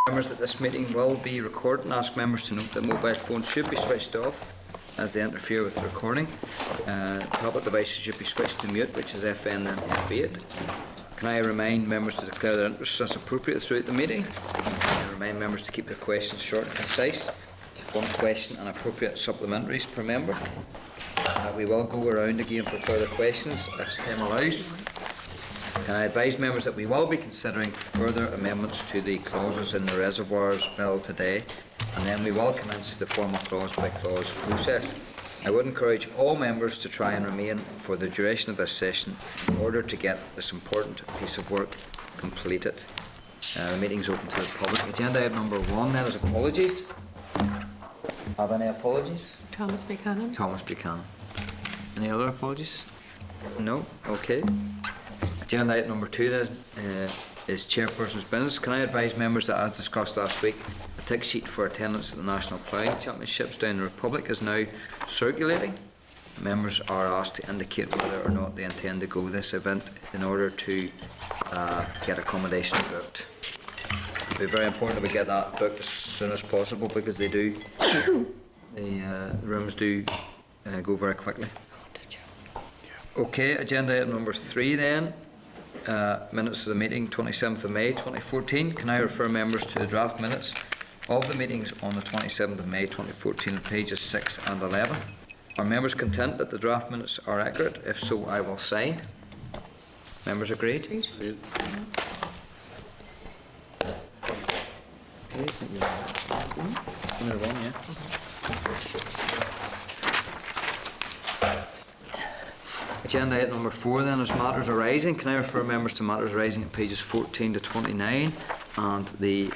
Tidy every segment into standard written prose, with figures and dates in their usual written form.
Members, that this meeting will be recorded, and ask members to note that mobile phones should be switched off as they interfere with the recording. Tablet devices should be switched to mute, which is FN and F8. Can I remind members to declare their interests as appropriate throughout the meeting? I remind members to keep their questions short and concise. One question and appropriate supplementaries per member. We will go around again for further questions as time allows. Can I advise members that we will be considering further amendments to the clauses in the Reservoirs Bill today, and then we will commence the formal clause by clause process. I would encourage all members to try and remain for the duration of this session in order to get this important piece of work completed. The meeting is open to the public. Agenda item number 1 then is apologies. Have any apologies? Thomas Buchanan. Thomas Buchanan. Any other apologies? No? Okay. Agenda item number 2 then is Chairperson's business. Can I advise members that, as discussed last week, a tick sheet for attendance at the National Ploughing Championships down in the Republic is now circulating. Members are asked to indicate whether or not they intend to go to this event in order to get accommodation booked. It will be very important that we get that booked as soon as possible, because they do, the rooms do go very quickly. Okay, agenda item number 3 then. Minutes of the meeting 27th of May 2014. Can I refer members to the draft minutes of the meetings on the 27th of May 2014 on pages 6 and 11? Are members content that the draft minutes are accurate? If so, I will sign. Members agreed? Agreed. Agenda item number 4 then is matters arising. Can I refer members to matters arising at pages 14 to 29 and the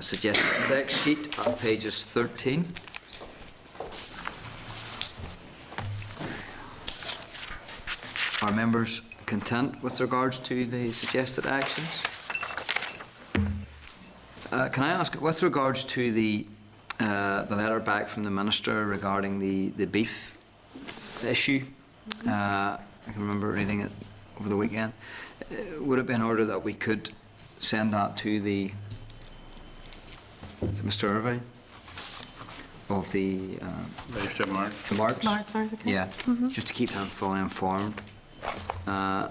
suggested index sheet at pages 13. Are members content with regards to the suggested actions? Can I ask, with regards to the letter back from the Minister regarding the beef issue, I can remember reading it over the weekend, would it be in order that we could send that to Mr. Irvine of the Marks? Okay. Yeah, just to keep him fully informed. I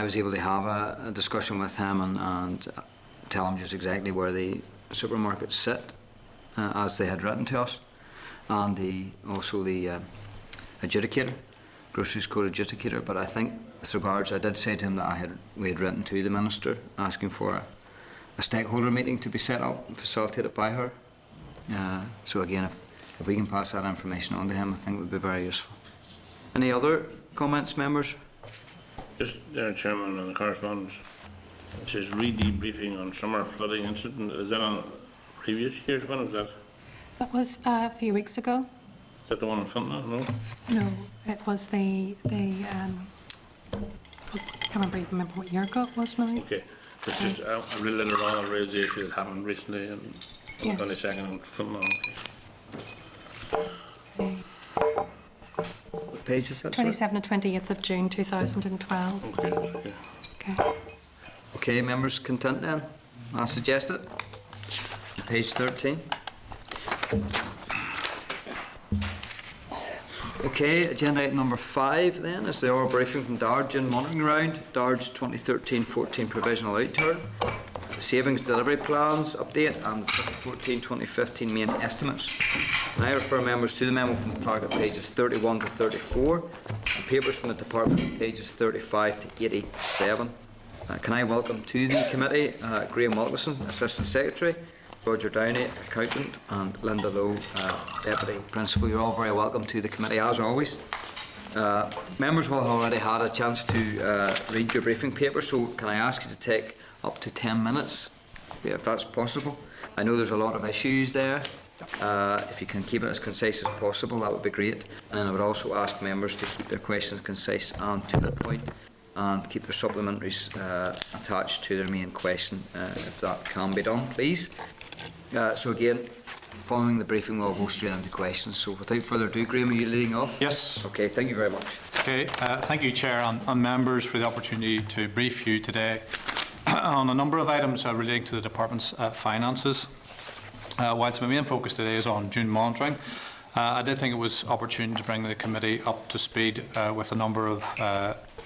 was able to have a discussion with him and tell him just exactly where the supermarkets sit, as they had written to us, and also the adjudicator, Groceries Code adjudicator. But I think with regards, I did say to him that we had written to the Minister asking for a stakeholder meeting to be set up and facilitated by her. So again, if we can pass that information on to him, I think it would be very useful. Any other comments, members? Just, Chairman, on the correspondence, it says re-debriefing on summer flooding incident. Is that on previous years? When was that? That was a few weeks ago. Is that the one in Fontana? No? No, it was I can't remember what year ago it was now. Okay. It's just a little later on, I'll raise the issue that happened recently on the 22nd in Fontana. Okay. What page is that? 27th and 28th of June 2012. Okay. Okay. Okay. Okay, members content then? I'll suggest it. Page 13. Okay, agenda item number 5 then is the oral briefing from Darge and Monitoring Round, Darge 2013-14 provisional outturn, savings delivery plans update, and the 2014-2015 main estimates. And I refer members to the memo from the clerk at pages 31 to 34 and papers from the department at pages 35 to 87. Can I welcome to the committee Graham Wilkinson, Assistant Secretary, Roger Downey, Accountant, and Linda Lowe, Deputy Principal. You're all very welcome to the committee, as always. Members will have already had a chance to read your briefing paper, so can I ask you to take up to 10 minutes, if that's possible? I know there's a lot of issues there. If you can keep it as concise as possible, that would be great. And then I would also ask members to keep their questions concise and to the point, and keep their supplementaries attached to their main question, if that can be done, please. So again, following the briefing, we'll go straight into questions. So without further ado, Graham, are you leading off? Yes. Okay, thank you very much. Okay, thank you, Chair, and members for the opportunity to brief you today on a number of items relating to the department's finances. Whilst my main focus today is on June monitoring, I did think it was opportune to bring the committee up to speed with a number of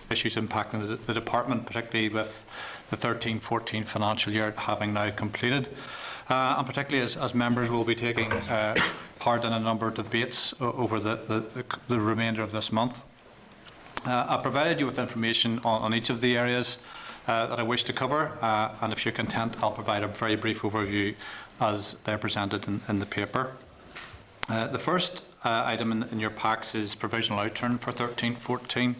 issues impacting the department, particularly with the 13-14 financial year having now completed, and particularly as members will be taking part in a number of debates over the remainder of this month. I provided you with information on each of the areas that I wish to cover, and if you're content, I'll provide a very brief overview as they're presented in the paper. The first item in your packs is provisional outturn for 13-14,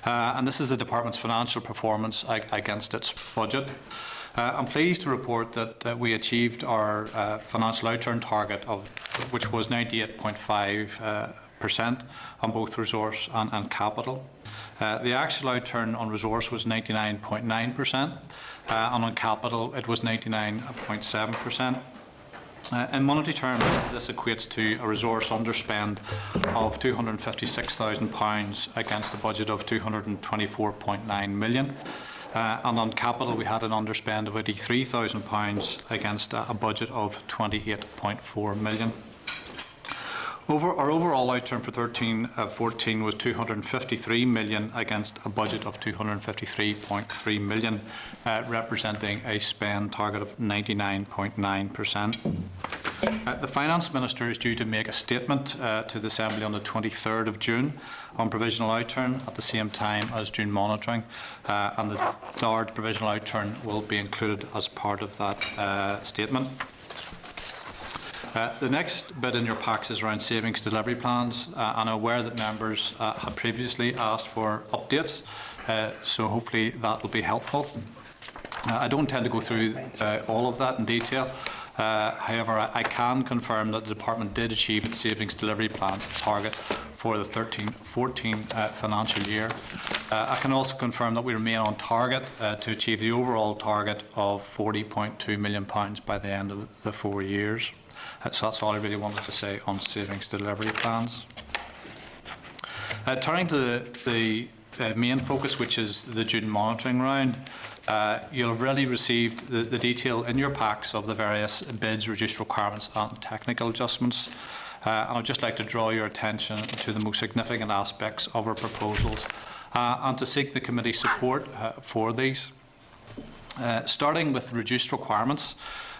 and this is the department's financial performance against its budget. I'm pleased to report that we achieved our financial outturn target, which was 98.5% on both resource and capital. The actual outturn on resource was 99.9%, and on capital it was 99.7%. In monetary terms, this equates to a resource underspend of £256,000 against a budget of £224.9 million. And on capital, we had an underspend of £83,000 against a budget of £28.4 million. Our overall outturn for 13-14 was £253 million against a budget of £253.3 million, representing a spend target of 99.9%. The Finance Minister is due to make a statement to the Assembly on the 23rd of June on provisional outturn at the same time as June monitoring, and the DARD provisional outturn will be included as part of that statement. The next bit in your packs is around savings delivery plans, and I'm aware that members have previously asked for updates, so hopefully that will be helpful. I don't intend to go through all of that in detail. However, I can confirm that the department did achieve its savings delivery plan target for the 13-14 financial year. I can also confirm that we remain on target to achieve the overall target of £40.2 million by the end of the 4 years. So that's all I really wanted to say on savings delivery plans. Turning to the main focus, which is the June monitoring round, you'll have already received the detail in your packs of the various bids, reduced requirements and technical adjustments. And I'd just like to draw your attention to the most significant aspects of our proposals and to seek the committee's support for these. Starting with reduced requirements,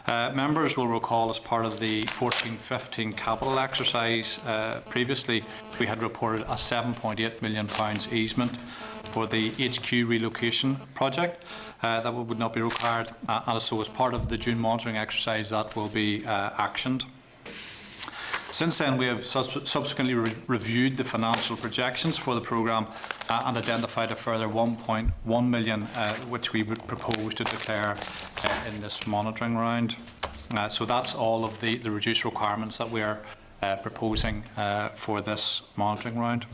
members will recall as part of the 14-15 capital exercise previously we had reported a £7.8 million easement for the HQ relocation project that would not be required, and so as part of the June monitoring exercise that will be actioned. Since then, we have subsequently reviewed the financial projections for the programme and identified a further £1.1 million which we would propose to declare in this monitoring round. So that's all of the reduced requirements that we are proposing for this monitoring round.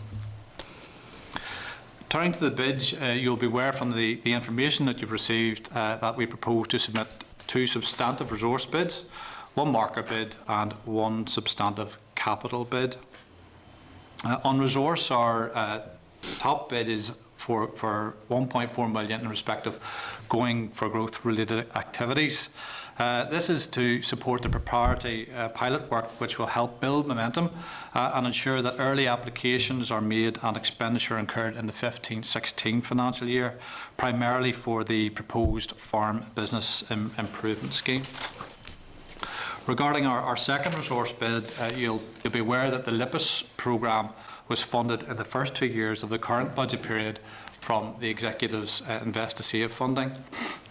Turning to the bids, you'll be aware from the information that you've received that we propose to submit 2 substantive resource bids, 1 marker bid and 1 substantive capital bid. On resource, our top bid is for 1.4 million in respect of going for growth related activities. This is to support the proprietary pilot work which will help build momentum and ensure that early applications are made and expenditure incurred in the 15-16 financial year, primarily for the proposed farm business improvement scheme. Regarding our second resource bid, you'll be aware that the LIPUS programme was funded in the first 2 years of the current budget period from the Executive's Invest to Save funding.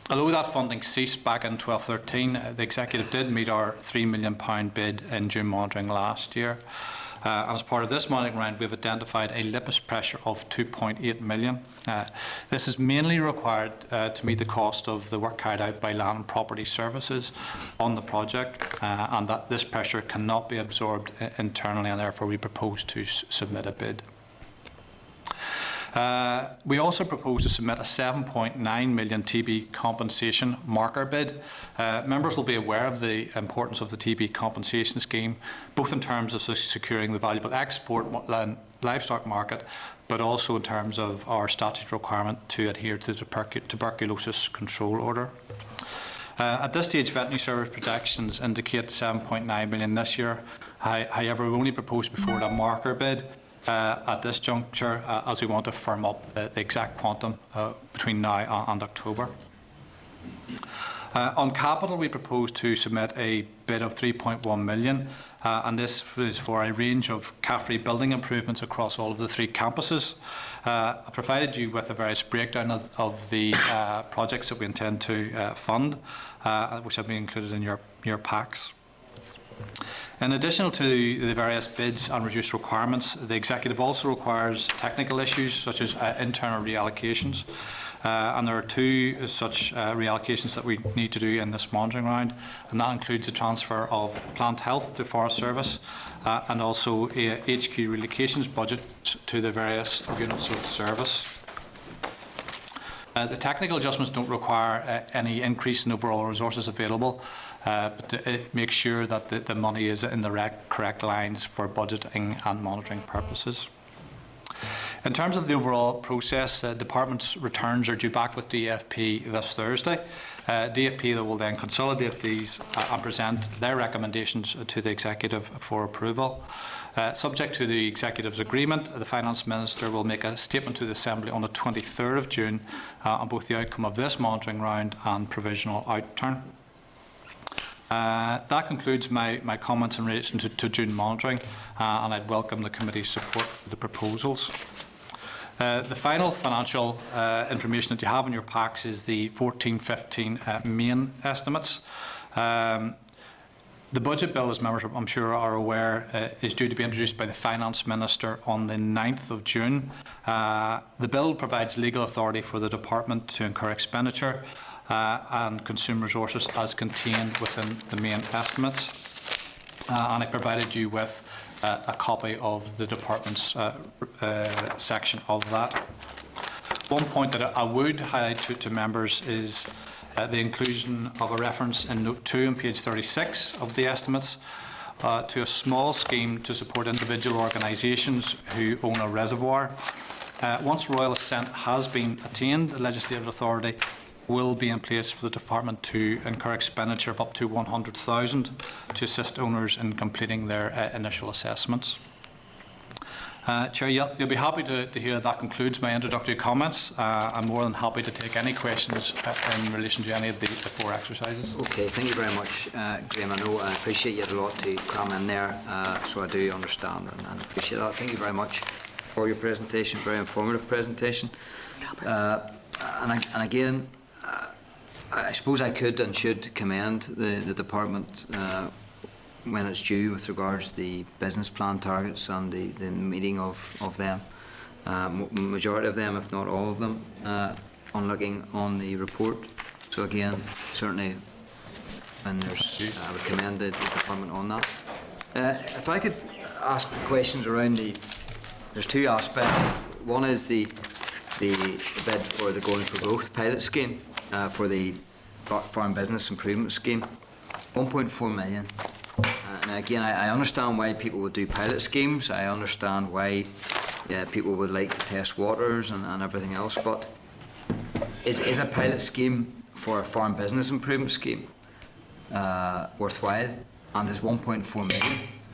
Although that funding ceased back in 12-13, the Executive did meet our £3 million bid in June monitoring last year. And as part of this monitoring round, we've identified a LIPUS pressure of £2.8 million. This is mainly required to meet the cost of the work carried out by Land and Property Services on the project, and that this pressure cannot be absorbed internally, and therefore we propose to submit a bid. We also propose to submit a 7.9 million TB compensation marker bid. Members will be aware of the importance of the TB compensation scheme, both in terms of securing the valuable export livestock market, but also in terms of our statutory requirement to adhere to the tuberculosis control order. At this stage, veterinary service projections indicate 7.9 million this year. However, we only propose before a marker bid at this juncture, as we want to firm up the exact quantum between now and October. On capital, we propose to submit a bid of 3.1 million, and this is for a range of CAFRE building improvements across all of the 3 campuses. I provided you with a various breakdown of the projects that we intend to fund, which have been included in your packs. In addition to the various bids and reduced requirements, the Executive also requires technical issues such as internal reallocations. And there are 2 such reallocations that we need to do in this monitoring round, and that includes the transfer of plant health to Forest Service and also a HQ relocations budget to the various units of service. The technical adjustments don't require any increase in overall resources available, but it makes sure that the money is in the correct lines for budgeting and monitoring purposes. In terms of the overall process, department's returns are due back with DFP this Thursday. DFP will then consolidate these and present their recommendations to the Executive for approval. Subject to the Executive's agreement, the Finance Minister will make a statement to the Assembly on the 23rd of June on both the outcome of this monitoring round and provisional outturn. That concludes my comments in relation to June monitoring, and I'd welcome the committee's support for the proposals. The final financial information that you have in your packs is the 14-15 main estimates. The budget bill, as members I'm sure are aware, is due to be introduced by the Finance Minister on the 9th of June. The bill provides legal authority for the Department to incur expenditure and consume resources as contained within the main estimates. And I provided you with a copy of the Department's section of that. One point that I would highlight to members is the inclusion of a reference in Note 2 on page 36 of the estimates to a small scheme to support individual organisations who own a reservoir. Once royal assent has been attained, the legislative authority will be in place for the Department to incur expenditure of up to 100,000 to assist owners in completing their initial assessments. Chair, you'll be happy to hear that concludes my introductory comments. I'm more than happy to take any questions in relation to any of the 4 exercises. Okay, thank you very much, Graham. I know I appreciate you had a lot to cram in there, so I do understand and appreciate that. Thank you very much for your presentation, very informative presentation. And again, I suppose I could and should commend the Department when it's due with regards to the business plan targets and the meeting of them. Majority of them, if not all of them, on looking on the report. So again, certainly, and I would commend the Department on that. If I could ask questions around there's 2 aspects. One is the bid for the Going for Growth pilot scheme for the Farm Business Improvement Scheme, 1.4 million. And again, I understand why people would do pilot schemes. I understand why people would like to test waters and everything else. But is a pilot scheme for a Farm Business Improvement Scheme worthwhile? And is 1.4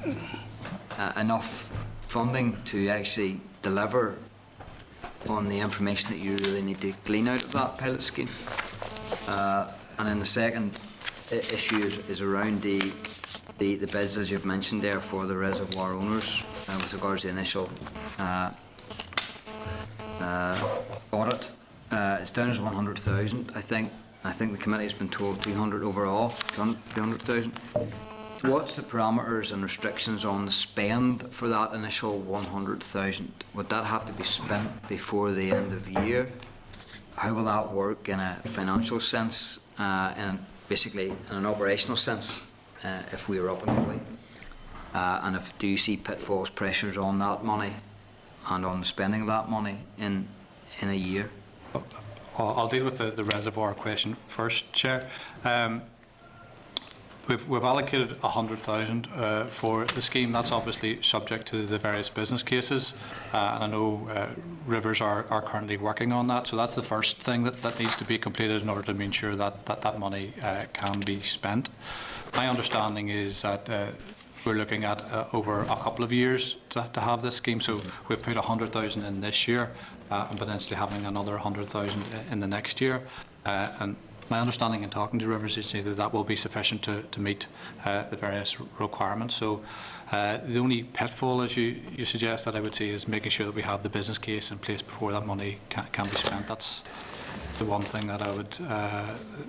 million enough funding to actually deliver on the information that you really need to glean out of that pilot scheme? And then the second issue is around the bids, as you've mentioned there, for the reservoir owners with regards to the initial audit. It's down as 100,000, I think. I think the committee has been told 200 overall, 200,000. What's the parameters and restrictions on the spend for that initial 100,000? Would that have to be spent before the end of year? How will that work in a financial sense, and basically in an operational sense, if we were up and going? And do you see pitfalls, pressures on that money and on the spending of that money in a year? I'll deal with the reservoir question first, Chair. We've allocated 100,000 for the scheme. That's obviously subject to the various business cases, and I know Rivers are currently working on that. So that's the first thing that needs to be completed in order to ensure that money can be spent. My understanding is that we're looking at over a couple of years to have this scheme. So we've put 100,000 in this year, and potentially having another 100,000 in the next year. And my understanding in talking to Rivers is that will be sufficient to meet the various requirements. So the only pitfall, as you suggest, that I would see is making sure that we have the business case in place before that money can be spent. That's the one thing that I would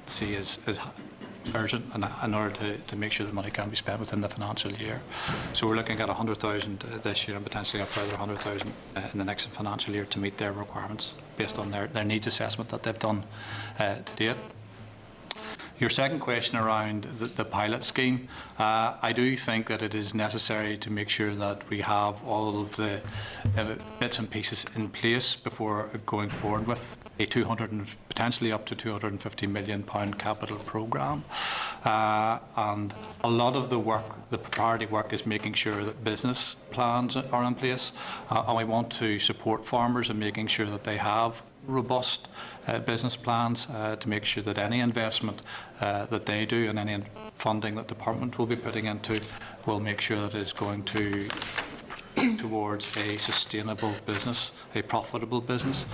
see as urgent in order to make sure the money can be spent within the financial year. So we're looking at 100,000 this year and potentially a further 100,000 in the next financial year to meet their requirements based on their needs assessment that they've done to date. Your second question around the pilot scheme, I do think that it is necessary to make sure that we have all of the bits and pieces in place before going forward with a potentially up to £250 million capital programme. And a lot of the work, the priority work, is making sure that business plans are in place, and we want to support farmers in making sure that they have robust business plans to make sure that any investment that they do and any funding that the department will be putting into will make sure that it's going towards a sustainable business, a profitable business.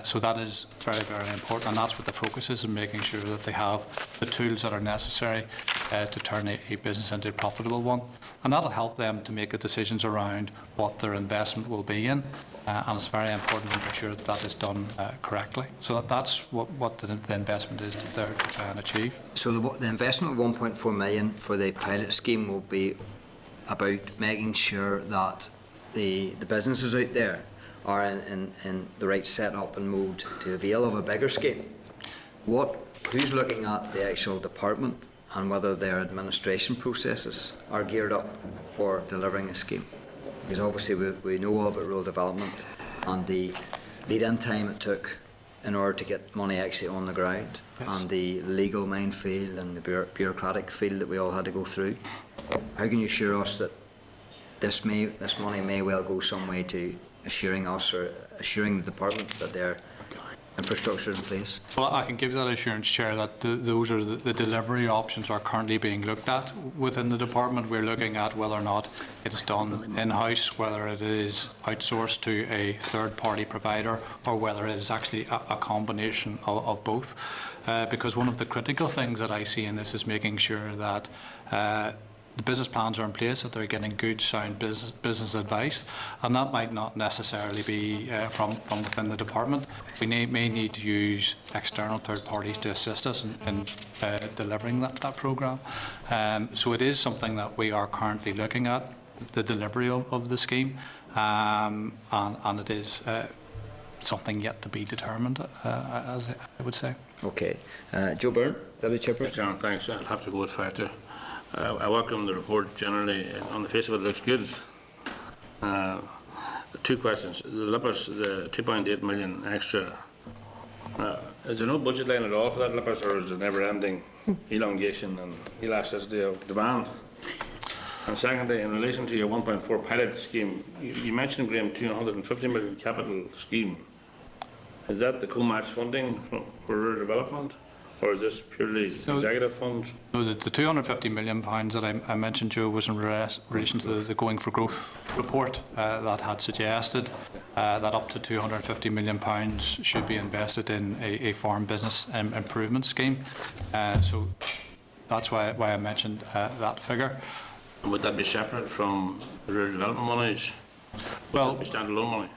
So that is very, very important, and that's what the focus is, in making sure that they have the tools that are necessary to turn a business into a profitable one. And that'll help them to make the decisions around what their investment will be in. And it's very important to make sure that that is done correctly. So that's what the investment is there to try and achieve. So the investment of 1.4 million for the pilot scheme will be about making sure that the businesses out there are in the right setup and mode to avail of a bigger scheme. Who's looking at the actual department and whether their administration processes are geared up for delivering a scheme? Because obviously we know all about rural development and the lead-in time it took in order to get money actually on the ground, yes, and the legal minefield and the bureaucratic field that we all had to go through. How can you assure us that this money may well go some way to assuring us or assuring the department that their infrastructure is in place? Well, I can give that assurance, Chair, that those are the delivery options are currently being looked at within the department. We're looking at whether or not it's done in-house, whether it is outsourced to a third-party provider, or whether it is actually a combination of both. Because one of the critical things that I see in this is making sure that the business plans are in place, that they're getting good, sound business advice, and that might not necessarily be from within the department. We may need to use external third parties to assist us in delivering that programme. So it is something that we are currently looking at, the delivery of the scheme, and it is something yet to be determined, as I would say. Okay. Joe Byrne, Deputy Chairperson. John, thanks. I'll have to go with fire too. I welcome the report generally. On the face of it, it looks good. Two questions. The LIPPERS, the 2.8 million extra, is there no budget line at all for that LIPPERS, or is it never-ending elongation and elasticity of demand? And secondly, in relation to your 1.4 pilot scheme, you mentioned, Graham, 250 million capital scheme. Is that the co-match funding for rural development? Or is this purely executive funds? No, the £250 million that I mentioned, Joe, was in relation to the Going for Growth report that had suggested that up to £250 million should be invested in a farm business improvement scheme. So that's why I mentioned that figure. And would that be separate from the rural development monies? Well, standalone money?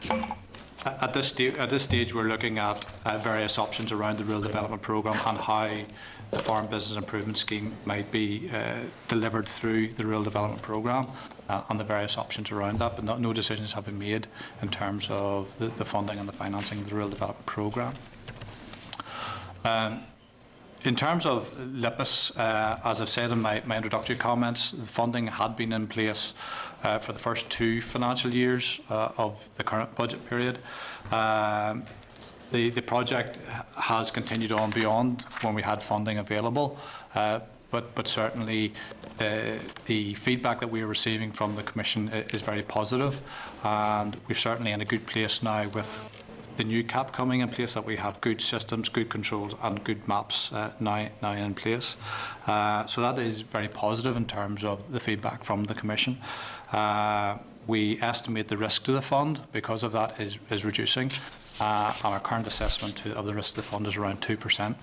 At this stage, we're looking at various options around the rural development programme and how the farm business improvement scheme might be delivered through the rural development programme and the various options around that. But no decisions have been made in terms of the funding and the financing of the rural development programme. In terms of Lippis, as I've said in my introductory comments, the funding had been in place for the first 2 financial years of the current budget period. The project has continued on beyond when we had funding available, but certainly the feedback that we are receiving from the Commission is very positive, and we're certainly in a good place now with the new CAP coming in place, that we have good systems, good controls and good maps now in place. So that is very positive in terms of the feedback from the Commission. We estimate the risk to the fund because of that is reducing, and our current assessment of the risk to the fund is around 2%.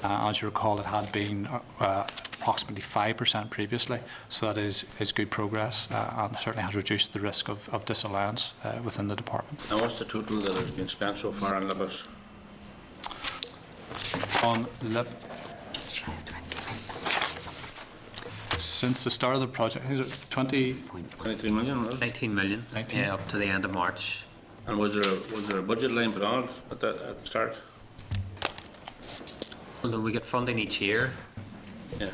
As you recall, it had been approximately 5% previously, so that is good progress and certainly has reduced the risk of disallowance within the department. And what's the total that has been spent so far on Lippis? On since the start of the project, is it 23 million, was it? 19 million, 19. yeah, up to the end of March. And was there a budget line put on it at the start? Although we get funding each year, Yes.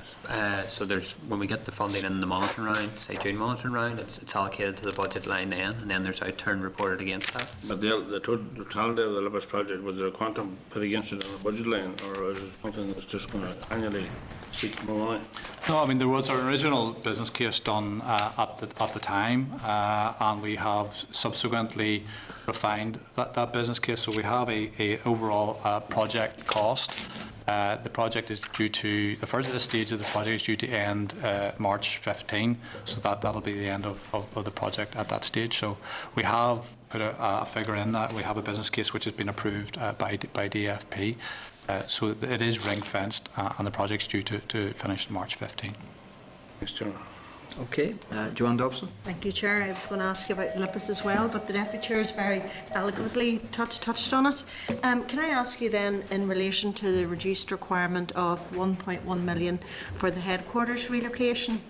so there's when we get the funding in the monitoring round, say June monitoring round, it's allocated to the budget line then, and then there's outturn reported against that. But the totality of the Lippis project, was there a quantum put against it on the budget line, or is it something that's just going to annually seek more money? No, I mean, there was an original business case done at the time, and we have subsequently refined that business case. So we have a overall project cost. The project is due to, the first stage of the project is due to end March 15, so that'll be the end of the project at that stage. So we have put a figure in that. We have a business case which has been approved by DFP. So it is ring fenced, and the project's due to finish in March 15. Thanks, Chairman. Okay, Joanne Dobson. Thank you, Chair. I was going to ask about Lippis as well, but the Deputy Chair has very eloquently touched on it. Can I ask you then, in relation to the reduced requirement of 1.1 million for the headquarters relocation,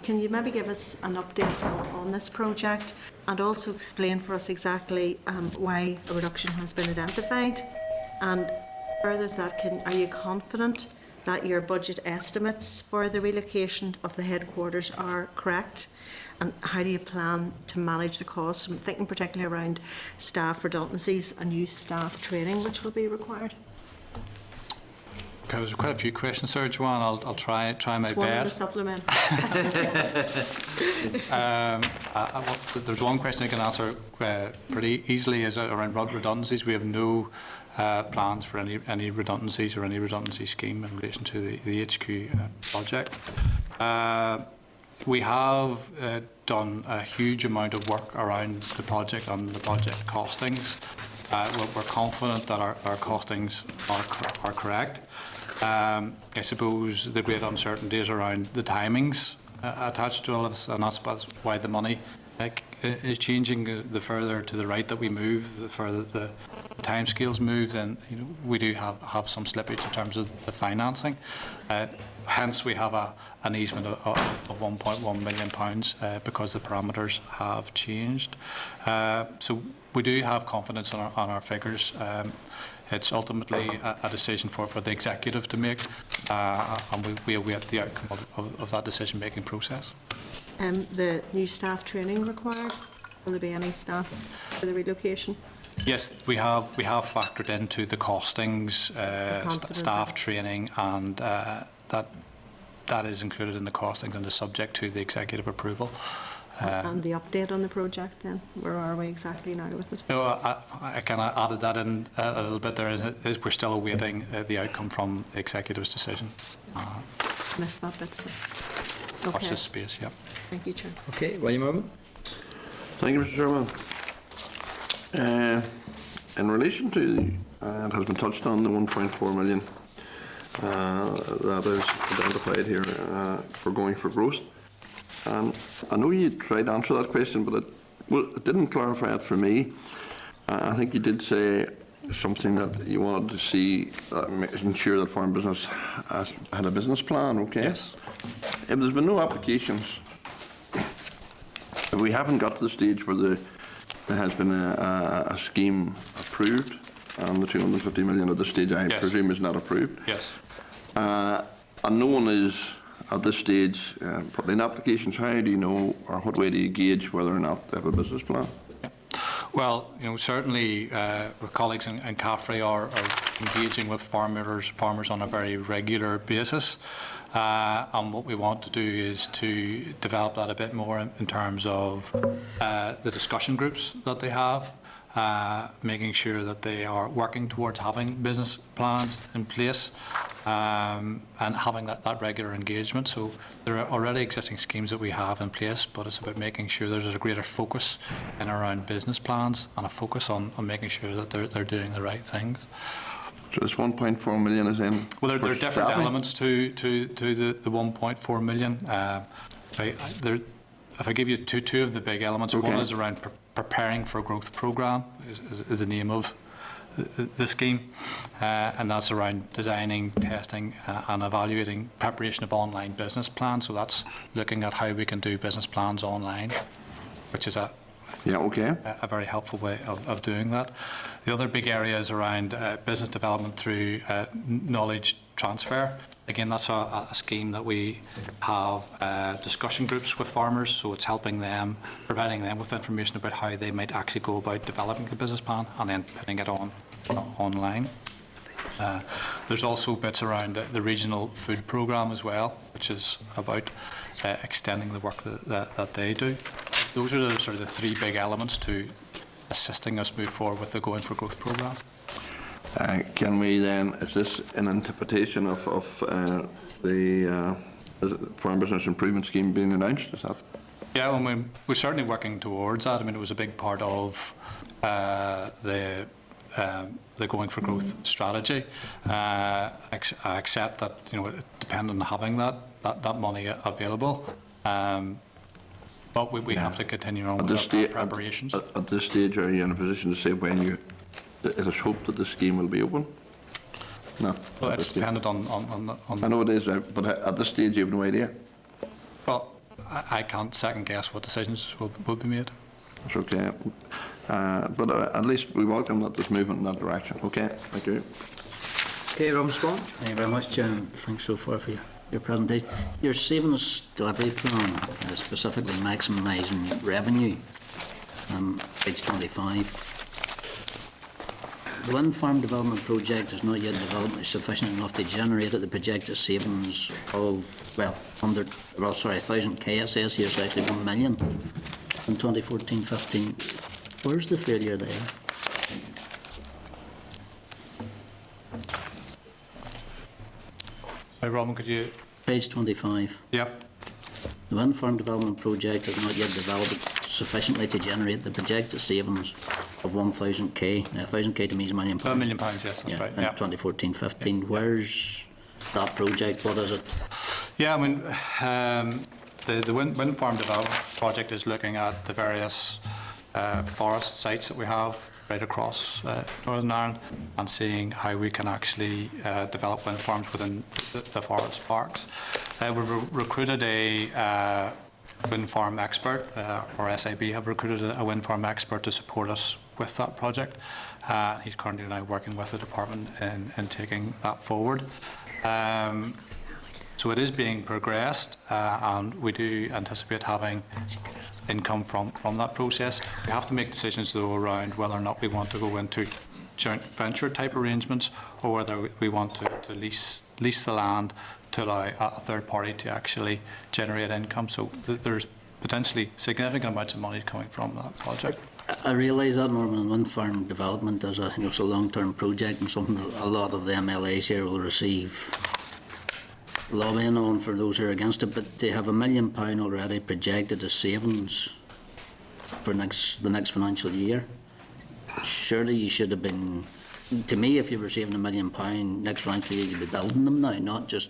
can you maybe give us an update on this project and also explain for us exactly why a reduction has been identified? And further to that, are you confident that your budget estimates for the relocation of the headquarters are correct? And how do you plan to manage the costs? I'm thinking particularly around staff redundancies and new staff training which will be required. Okay, there's quite a few questions there, Joanne. I'll try my It's one of the best. supplement. There's one question I can answer pretty easily, is around redundancies. We have no plans for any redundancies or any redundancy scheme in relation to the HQ project. We have done a huge amount of work around the project and the project costings. We're confident that our costings are correct. I suppose the great uncertainty is around the timings attached to all of this, and that's why the money is changing. The further to the right that we move, the further the timescales move, then we do have some slippage in terms of the financing. Hence, we have an easement of £1.1 million because the parameters have changed. So we do have confidence on our figures. It's ultimately a decision for the executive to make, and we await the outcome of that decision-making process. The new staff training required? Will there be any staff for the relocation? Yes, we have factored into the costings, staff training, and that is included in the costings and is subject to the executive approval. And the update on the project then? Where are we exactly now with it? No, I kind of added that in a little bit there. We're still awaiting the outcome from the executive's decision. Missed that bit, so. Watch Okay. this space, yeah. Thank you, Chair. Okay, William Urban. Thank you, Mr. Chairman. In relation to, it has been touched on, the 1.4 million that is identified here for going for growth. And I know you tried to answer that question, but it didn't clarify it for me. I think you did say something that you wanted to see, ensure that farm business had a business plan, okay? Yes. If there's been no applications, if we haven't got to the stage where there has been a scheme approved, and the 250 million at this stage I Yes. presume is not approved, Yes. And no one is, at this stage, putting in applications. How do you know, or what way do you gauge whether or not they have a business plan? Well, certainly with colleagues in Caffrey are engaging with farmers on a very regular basis. And what we want to do is to develop that a bit more in terms of the discussion groups that they have, making sure that they are working towards having business plans in place and having that regular engagement. So there are already existing schemes that we have in place, but it's about making sure there's a greater focus in around business plans and a focus on making sure that they're doing the right things. So this 1.4 million is in. Well, there are for different staffing? elements to the 1.4 million. If I give you two of the big elements, Okay. one is around preparing for a growth programme, is the name of the scheme, and that's around designing, testing, and evaluating preparation of online business plans. So that's looking at how we can do business plans online, which is a very helpful way of doing that. The other big area is around business development through knowledge transfer. Again, that's a scheme that we have discussion groups with farmers, so it's helping them, providing them with information about how they might actually go about developing a business plan and then putting it online. There's also bits around the regional food programme as well, which is about extending the work that they do. Those are sort of the three big elements to assisting us move forward with the Going for Growth programme. Can we then, is this an interpretation of the Farm Business Improvement Scheme being announced? Is that? Yeah, well, we're certainly working towards that. I mean, it was a big part of the Going for Growth strategy. I accept that it depends on having that money available. But we have to continue on with our preparations. At this stage, are you in a position to say when it is hoped that the scheme will be open? No. Well, it's dependent on I know it is, but at this stage you have no idea. Well, I can't second guess what decisions will be made. That's okay. But at least we welcome that there's movement in that direction. Okay, thank you. Okay, Robin Swan. Thank you very much, Chairman. Thanks so far for your presentation. Your savings delivery plan, specifically maximising revenue, page 25. The wind farm development project is not yet developed sufficient enough to generate the projected savings of, 1,000k. It says here it's actually 1 million in 2014-15. Where's the failure there? Hey, Robin, could you? Page 25. Yep. The wind farm development project is not yet developed sufficiently to generate the projected savings of 1,000k. Now, 1,000k to me is £1 million. £1 million, yes, that's right. In 2014-15. Where's that project? What is it? Yeah, I mean, the wind farm development project is looking at the various forest sites that we have right across Northern Ireland and seeing how we can actually develop wind farms within the forest parks. We've recruited a wind farm expert, or SIB have recruited a wind farm expert to support us with that project. He's currently now working with the department in taking that forward. So it is being progressed, and we do anticipate having income from that process. We have to make decisions, though, around whether or not we want to go into joint venture type arrangements or whether we want to lease the land to allow a third party to actually generate income. So there's potentially significant amounts of money coming from that project. I realise that, Norman, and wind farm development is it's a long-term project and something that a lot of the MLAs here will receive lobbying on for those who are against it, but they have £1 million already projected as savings for the next financial year. Surely you should have been, to me, if you were saving £1 million next financial year, you'd be building them now, not just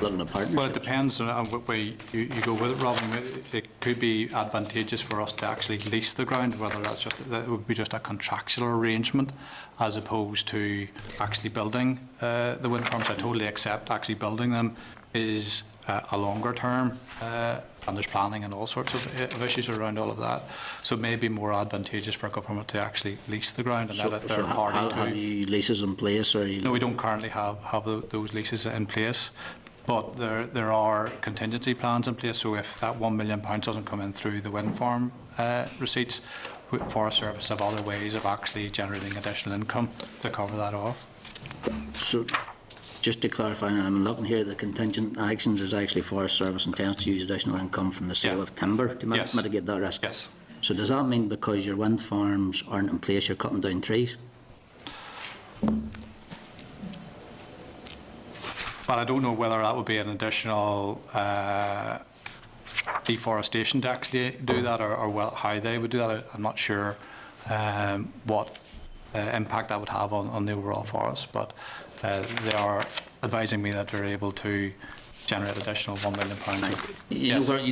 looking at partnerships. Well, it depends on what way you go with it, Robin. It could be advantageous for us to actually lease the ground, whether that would be just a contractual arrangement as opposed to actually building the wind farms. I totally accept actually building them is a longer term, and there's planning and all sorts of issues around all of that. So it may be more advantageous for government to actually lease the ground and let a third party have you leases in place, or you? No, we don't currently have those leases in place, but there are contingency plans in place. So if that £1 million doesn't come in through the wind farm receipts, Forest Service have other ways of actually generating additional income to cover that off. So, just to clarify, I'm looking here, the contingent actions is actually Forest Service intends to use additional income from the sale of timber to Yes. mitigate that risk? Yes. So does that mean because your wind farms aren't in place, you're cutting down trees? But I don't know whether that would be an additional deforestation to actually do that, or how they would do that. I'm not sure what impact that would have on the overall forest, but they are advising me that they're able to generate additional £1 million.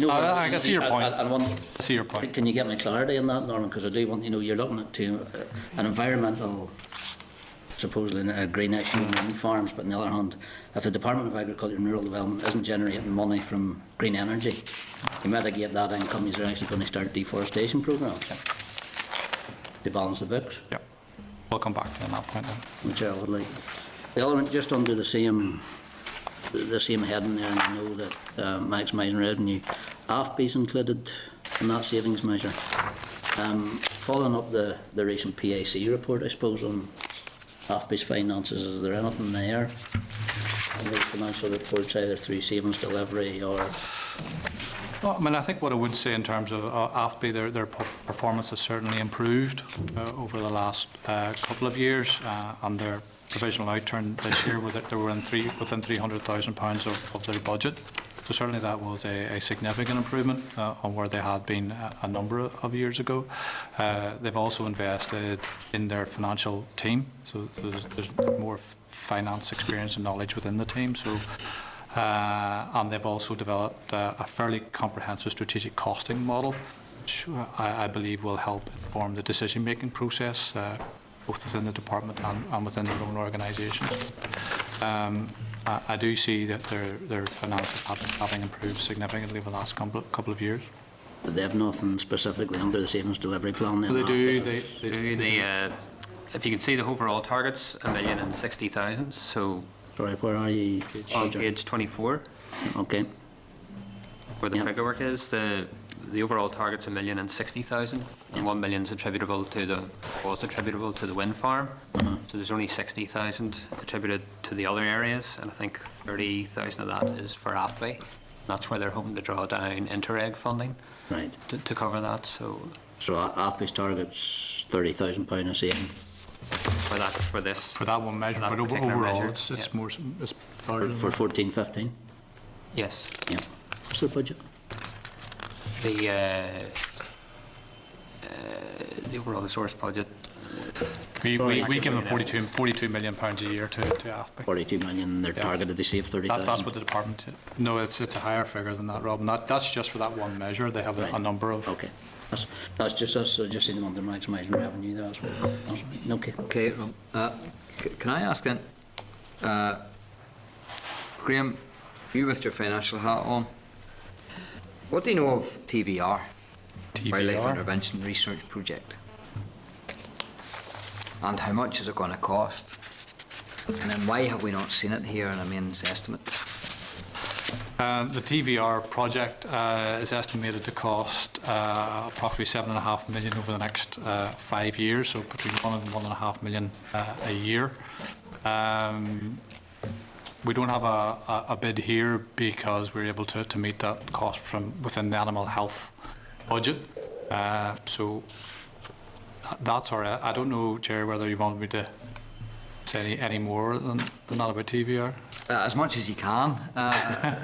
I can see your point. I see your point. Can you get me clarity on that, Norman? Because I do want, you're looking at an environmental, supposedly a green issue in wind farms, but on the other hand, if the Department of Agriculture and Rural Development isn't generating money from green energy, to mitigate that income, you're actually going to start deforestation programs to balance the books. Yeah, we'll come back to that point then. Which I would like. The other one, just under the same heading there, and I know that maximising revenue, AFBI's included in that savings measure. Following up the recent PAC report, I suppose, on AFBI's finances, is there anything there in the financial reports, either through savings delivery or? Well, I mean, I think what I would say in terms of AFBI, their performance has certainly improved over the last couple of years, and their provisional outturn this year they were within £300,000 of their budget. So certainly that was a significant improvement on where they had been a number of years ago. They've also invested in their financial team, so there's more finance experience and knowledge within the team. So, and they've also developed a fairly comprehensive strategic costing model, which I believe will help inform the decision-making process, both within the department and within their own organisations. I do see that their finances having improved significantly over the last couple of years. But they have nothing specifically under the savings delivery plan then? They do. If you can see the overall targets, 1,060,000. So Sorry, where are you? on page 24, Okay. where the figure work is, the overall target's 1,060,000, and 1 million was attributable to the wind farm. So there's only 60,000 attributed to the other areas, and I think 30,000 of that is for AFBI. That's where they're hoping to draw down Interreg funding Right. to cover that. So AFBI's target's £30,000 a saving. for this For that one measure, that but particular overall measure, it's yeah. more it's larger than For that. 14-15? Yes. Yeah. What's their budget? The overall resource budget. We give them £42 million a year to AFBI. 42 million, they're targeted to save 30,000. That's what the department. No, it's a higher figure than that, Rob. And that's just for that one measure. They have Right. a number of. Okay. That's just us, just seen them under maximising revenue there as well. Okay. Okay, Rob. Can I ask then, Graham, you with your financial hat on, what do you know of TVR? Wildlife TVR. Intervention Research Project. And how much is it going to cost? And then why have we not seen it here in a mains estimate? The TVR project is estimated to cost approximately £7.5 million over the next 5 years, so between £1 and £1.5 million a year. We don't have a bid here because we're able to meet that cost from within the animal health budget. So that's all right. I don't know, Jerry, whether you want me to say any more than that about TVR. As much as you can.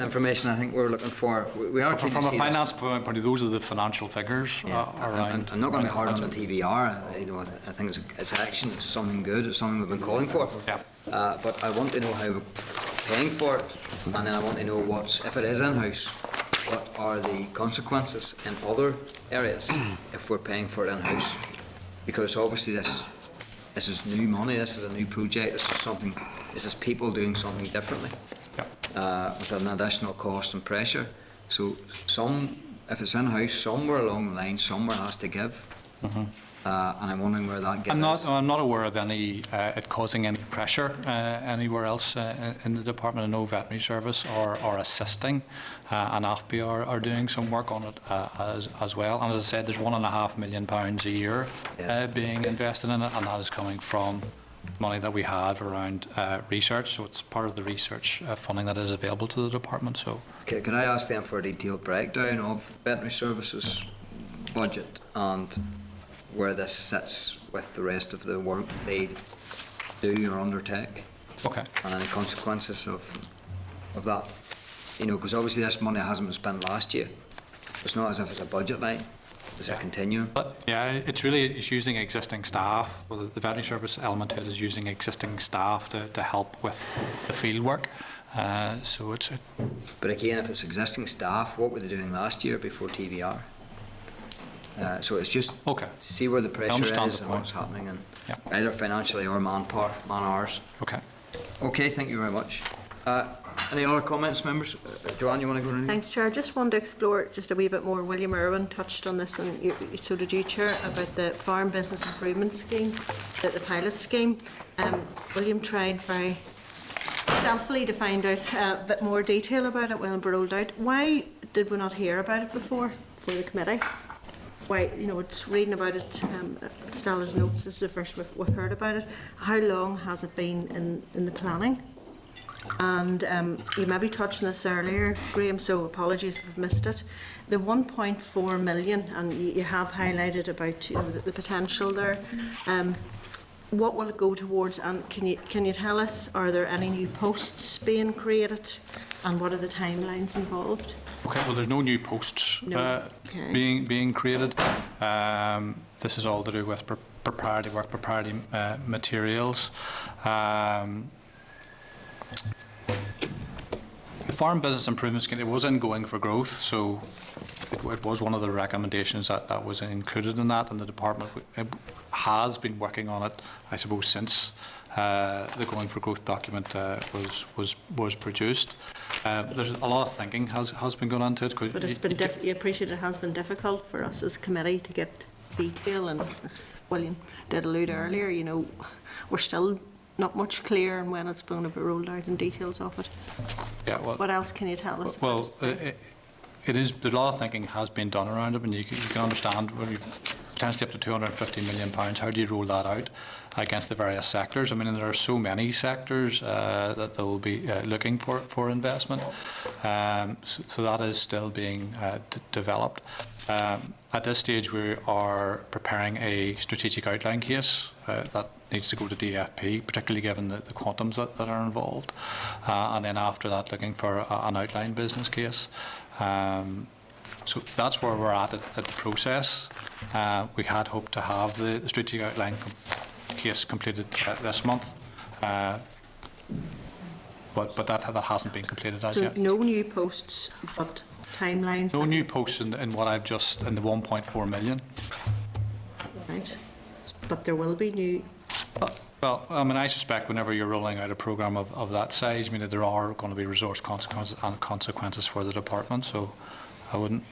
Information I think we're looking for. We are keen to From a see finance this. point of view, those are the financial figures around. I'm not going to be hard on the budget. TVR. I think it's action. It's something good. It's something we've been calling for. Yeah. But I want to know how we're paying for it, and then I want to know if it is in-house, what are the consequences in other areas if we're paying for it in-house? Because obviously this is new money. This is a new project. This is people doing something differently. Yeah. with an additional cost and pressure. So if it's in-house, somewhere along the line, somewhere has to give. And I'm wondering where that gives is. I'm not aware of it causing any pressure anywhere else in the department. I know Veterinary Service are assisting, and AFBI are doing some work on it as well. And as I said, there's £1.5 million a year being invested in it, and that is coming from money that we have around research. So it's part of the research funding that is available to the department. So, okay, can I ask them for a detailed breakdown of Veterinary Services budget and where this sits with the rest of the work they do or undertake? okay. And any consequences of that? You know, because obviously this money hasn't been spent last year. It's not as if it's a budget line. It's a continuum. But yeah, it's using existing staff. Well, the Veterinary Service element to it is using existing staff to help with the field work. So it's But again, if it's existing staff, what were they doing last year before TVR? So it's just okay. see where the pressure understand is the and point. what's happening, and Yeah. either financially or manpower, man hours. Okay. Okay, thank you very much. Any other comments, members? Joanne, you want to go in? Thanks, Chair. Just wanted to explore just a wee bit more. William Irwin touched on this, and so did you, Chair, about the Farm Business Improvement Scheme, the pilot scheme. William tried very stealthily to find out a bit more detail about it when it rolled out. Why did we not hear about it before for the committee? Why, you know, it's reading about it, Stella's notes is the first we've heard about it. How long has it been in the planning? And you maybe touched on this earlier, Graham, so apologies if I've missed it. The 1.4 million, and you have highlighted about, you know, the potential there. What will it go towards, and can you tell us, are there any new posts being created, and what are the timelines involved? Okay. Well, there's no new posts Okay. being created. This is all to do with proprietary work, proprietary materials. The Farm Business Improvement Scheme, it was ongoing for growth, so it was one of the recommendations that was included in that, and the department has been working on it, I suppose, since the Going for Growth document was produced. There's a lot of thinking has been going into it. But it's been you appreciate it has been difficult for us as a committee to get detail, and as William did allude earlier, you know, we're still not much clear on when it's going to be rolled out and details of it. Yeah, well, What else can you tell us? well, it is. A lot of thinking has been done around it, and you can understand when you potentially up to £250 million. How do you roll that out against the various sectors? I mean, there are so many sectors that they will be looking for investment. So that is still being developed. At this stage, we are preparing a strategic outline case that needs to go to DFP, particularly given the quantums that are involved. And then after that, looking for an outline business case. So that's where we're at the process. We had hoped to have the strategic outline case completed this month, but that hasn't been completed as So yet. no new posts, but timelines. No new posts in what I've just in the 1.4 million. Right. But there will be new. Well, I mean, I suspect whenever you're rolling out a programme of that size, I mean, there are going to be resource consequences for the department, so I wouldn't.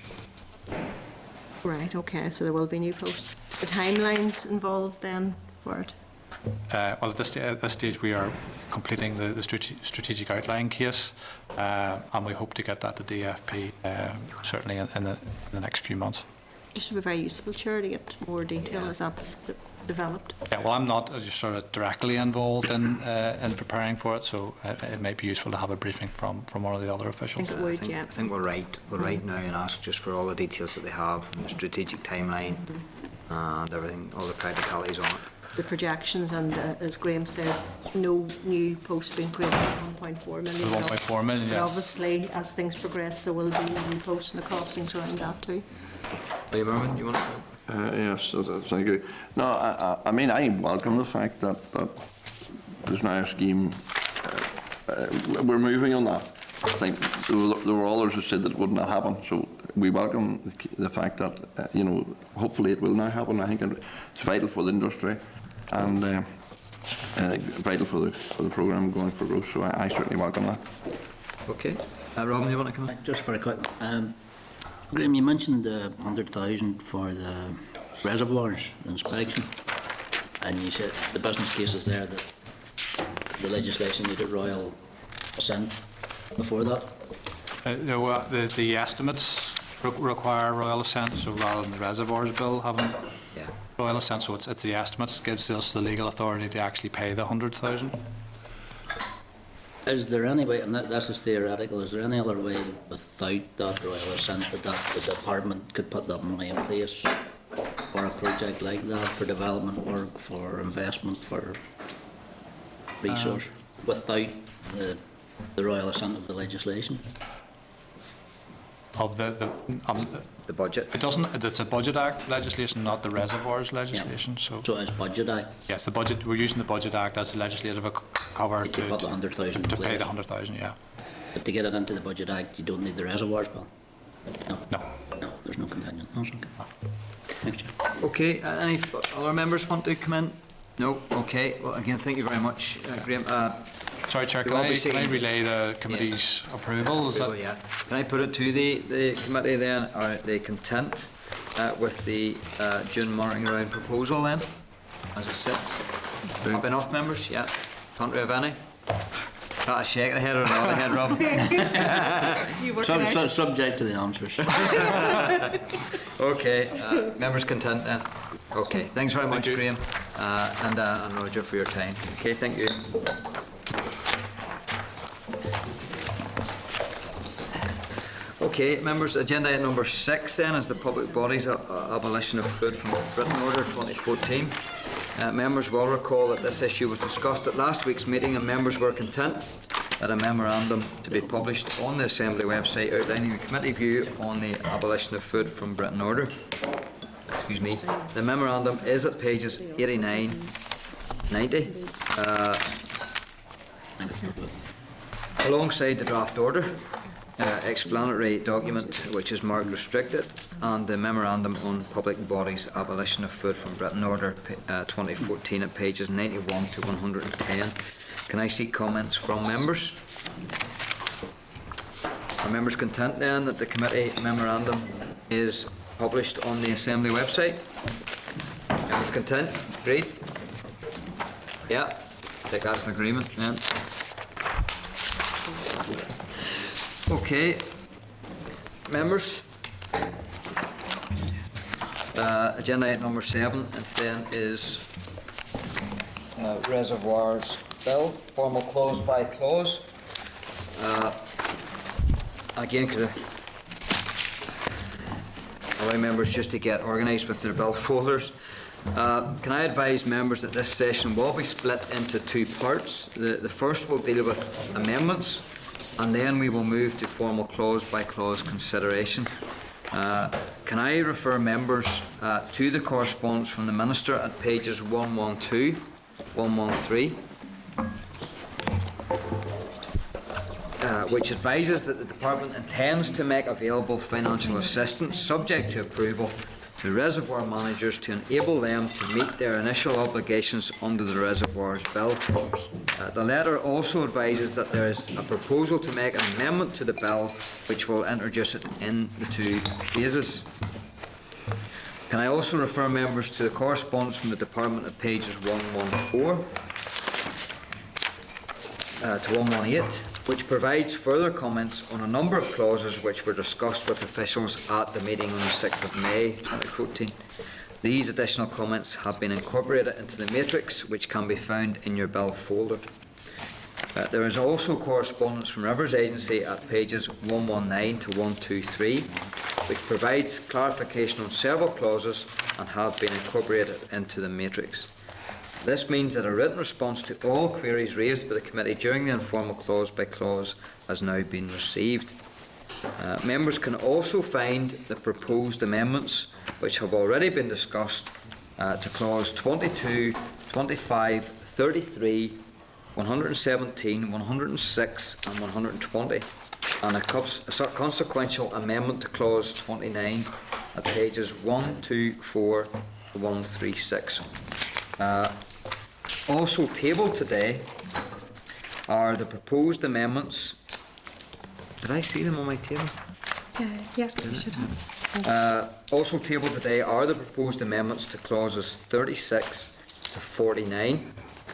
Right, okay, so there will be new posts. The timelines involved then for it? Well, at this stage, we are completing the strategic outline case, and we hope to get that to DFP certainly in the next few months. This would be very useful, Chair, to get more detail as that's developed. Yeah, well, I'm not sort of directly involved in preparing for it, so it might be useful to have a briefing from one of the other I officials. think it would, yeah. I think we're right. We're right now and ask just for all the details that they have, and the strategic timeline, and everything, all the practicalities on it. The projections and, as Graham said, no new posts being created at 1.4 million. The 1.4 million, But yes. obviously, as things progress, there will be new posts and the costings around that too. William Irwin, you want to? Yes, thank you. No, I mean, I welcome the fact that there's now a scheme. We're moving on that. I think there were others who said that it would not happen, so we welcome the fact that, you know, hopefully it will now happen. I think it's vital for the industry and vital for the programme Going for Growth, so I certainly welcome that. Okay. Robin, you want to come in? Just very quick. Graham, you mentioned the 100,000 for the reservoirs inspection, and you said the business case is there that the legislation needed royal assent before that. The estimates require royal assent, so rather than the reservoirs bill having Yeah. royal assent, so it's the estimates gives us the legal authority to actually pay the 100,000. Is there any way, and this is theoretical, is there any other way without that royal assent that the department could put that money in place for a project like that, for development work, for investment, for resource, without the royal assent of the legislation? Of The budget. it doesn't. It's a budget act legislation, not the reservoirs legislation. So So it's budget act, yes, the budget. We're using the budget act as a legislative cover you could put the 100,000 in to pay place. the 100,000. Yeah. But to get it into the budget act, you don't need the reservoirs bill? No. No. No, there's no contingent. No, it's okay. Thanks, Chair. Okay, any other members want to come in? No? Okay, well, again, thank you very much, Graham. Sorry, Chair. We Can will be I seeking- relay the committee's approval? Is that? Yeah. Can I put it to the committee then? Are they content with the June monitoring round proposal then, as it sits? Have enough members? Yeah. Don't we have any? Got a shake of the head or not the head, Rob? You work it out. Subject to the answers. Okay, members content then? Okay, thanks very much, you. Graham, and Roger for your time. Okay, thank you. Okay, members, agenda item number 6 then is the public bodies abolition of food from Britain Order 2014. Members will recall that this issue was discussed at last week's meeting, and members were content that a memorandum to be published on the Assembly website outlining the committee view on the abolition of food from Britain Order. Excuse me. The memorandum is at pages 89, 90, alongside the draft order, explanatory document which is marked restricted, and the memorandum on public bodies abolition of food from Britain Order 2014 at pages 91 to 110. Can I seek comments from members? Are members content then that the committee memorandum is published on the Assembly website? Members content? Agreed? Yeah, I think that's an agreement then. Okay, members. Agenda item number 7, and then is reservoirs bill, formal clause by clause. Again, could I allow members just to get organised with their bill folders? Can I advise members that this session will be split into 2 parts? The first will deal with amendments, and then we will move to formal clause by clause consideration. Can I refer members to the correspondence from the Minister at pages 112, 113, which advises that the Department intends to make available financial assistance subject to approval to reservoir managers to enable them to meet their initial obligations under the Reservoirs Bill. The letter also advises that there is a proposal to make an amendment to the bill which will introduce it in the 2 phases. Can I also refer members to the correspondence from the Department at pages 114 to 118, which provides further comments on a number of clauses which were discussed with officials at the meeting on the 6th of May 2014. These additional comments have been incorporated into the matrix, which can be found in your bill folder. There is also correspondence from Rivers Agency at pages 119 to 123, which provides clarification on several clauses and have been incorporated into the matrix. This means that a written response to all queries raised by the committee during the informal clause by clause has now been received. Members can also find the proposed amendments which have already been discussed to clause 22, 25, 33, 117, 106 and 120, and a consequential amendment to clause 29 at pages 124 to 136. Also tabled today are the proposed amendments Did I see them on my table? Yeah, you should have. Also tabled today are the proposed amendments to clauses 36 to 49,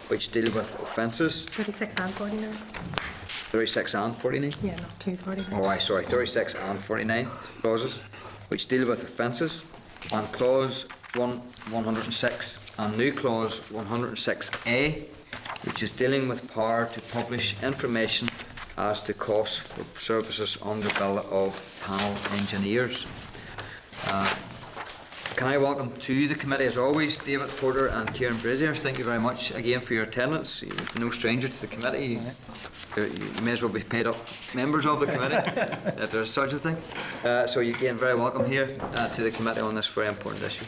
which deal with offences. 36 and 49. 36 and 49? Yeah, not 249. Oh, sorry, 36 and 49 clauses, which deal with offences. And clause 106 and new clause 106A, which is dealing with power to publish information as to costs for services under bill of panel engineers. Can I welcome to the committee, as always, David Porter and Kieran Brazier. Thank you very much again for your attendance. You're no stranger to the committee. You may as well be paid up members of the committee, if there's such a thing. So you're again very welcome here to the committee on this very important issue.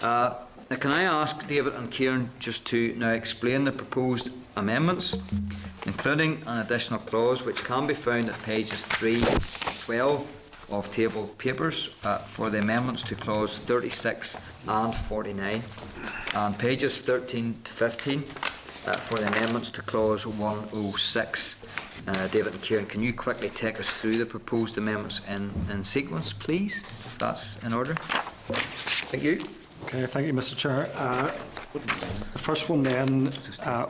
Now can I ask David and Kieran just to now explain the proposed amendments, including an additional clause which can be found at pages 3 to 12 of table papers for the amendments to clause 36 and 49, and pages 13 to 15 for the amendments to clause 106. David and Kieran, can you quickly take us through the proposed amendments in sequence, please, if that's in order? Thank you. Okay, thank you, Mr. Chair. The first one then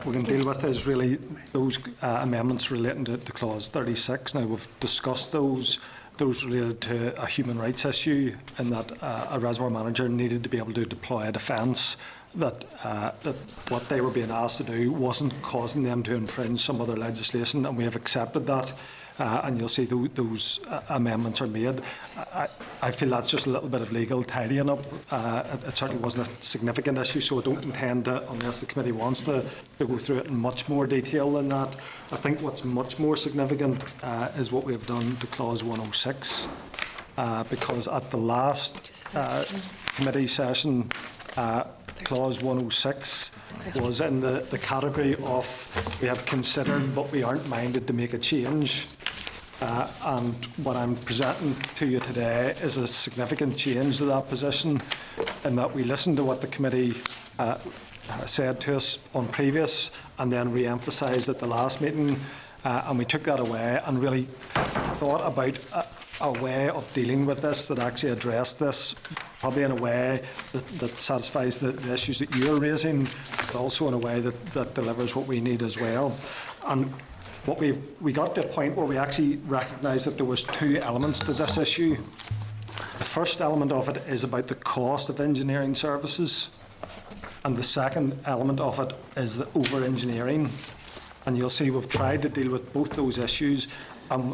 we can deal with is really those amendments relating to clause 36. Now, we've discussed those related to a human rights issue, in that a reservoir manager needed to be able to deploy a defence that what they were being asked to do wasn't causing them to infringe some other legislation, and we have accepted that. And you'll see those amendments are made. I feel that's just a little bit of legal tidying up. It certainly wasn't a significant issue, so I don't intend to, unless the committee wants to go through it in much more detail than that. I think what's much more significant is what we have done to clause 106, because at the last committee session, clause 106 was in the category of we have considered but we aren't minded to make a change. And what I'm presenting to you today is a significant change to that position, in that we listened to what the committee said to us on previous and then re-emphasised at the last meeting, and we took that away and really thought about a way of dealing with this that actually addressed this, probably in a way that satisfies the issues that you're raising, but also in a way that delivers what we need as well. And what we got to a point where we actually recognised that there was two elements to this issue. The first element of it is about the cost of engineering services, and the second element of it is the over-engineering. And you'll see we've tried to deal with both those issues, and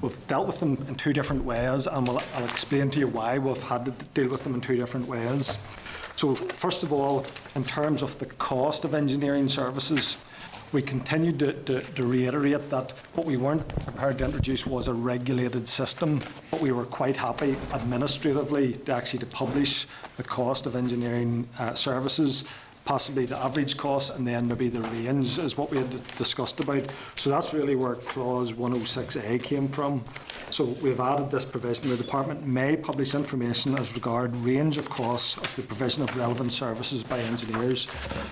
we've dealt with them in two different ways, and I'll explain to you why we've had to deal with them in two different ways. So first of all, in terms of the cost of engineering services, we continued to reiterate that what we weren't prepared to introduce was a regulated system, but we were quite happy administratively to publish the cost of engineering services, possibly the average cost, and then maybe the range is what we had discussed about. So that's really where clause 106A came from. So we've added this provision: the department may publish information as regard range of costs of the provision of relevant services by engineers.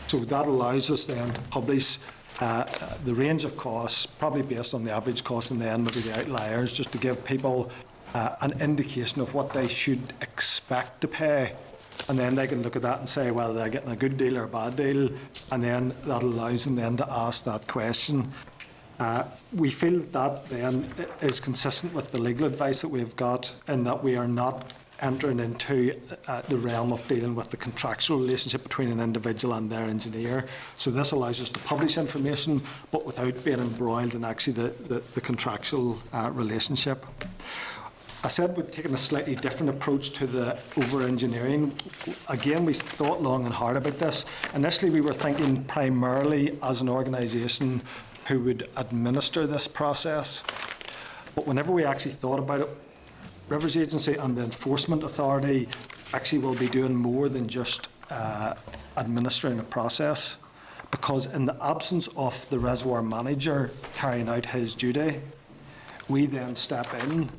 So that allows us then to publish the range of costs, probably based on the average cost and then maybe the outliers, just to give people an indication of what they should expect to pay. And then they can look at that and say whether they're getting a good deal or a bad deal, and then that allows them then to ask that question. We feel that then is consistent with the legal advice that we've got, in that we are not entering into the realm of dealing with the contractual relationship between an individual and their engineer. So this allows us to publish information, but without being embroiled in actually the contractual relationship. I said we'd taken a slightly different approach to the over-engineering. Again, we thought long and hard about this. Initially, we were thinking primarily as an organisation who would administer this process. But whenever we actually thought about it, Rivers Agency and the Enforcement Authority actually will be doing more than just administering a process, because in the absence of the reservoir manager carrying out his duty, we then step in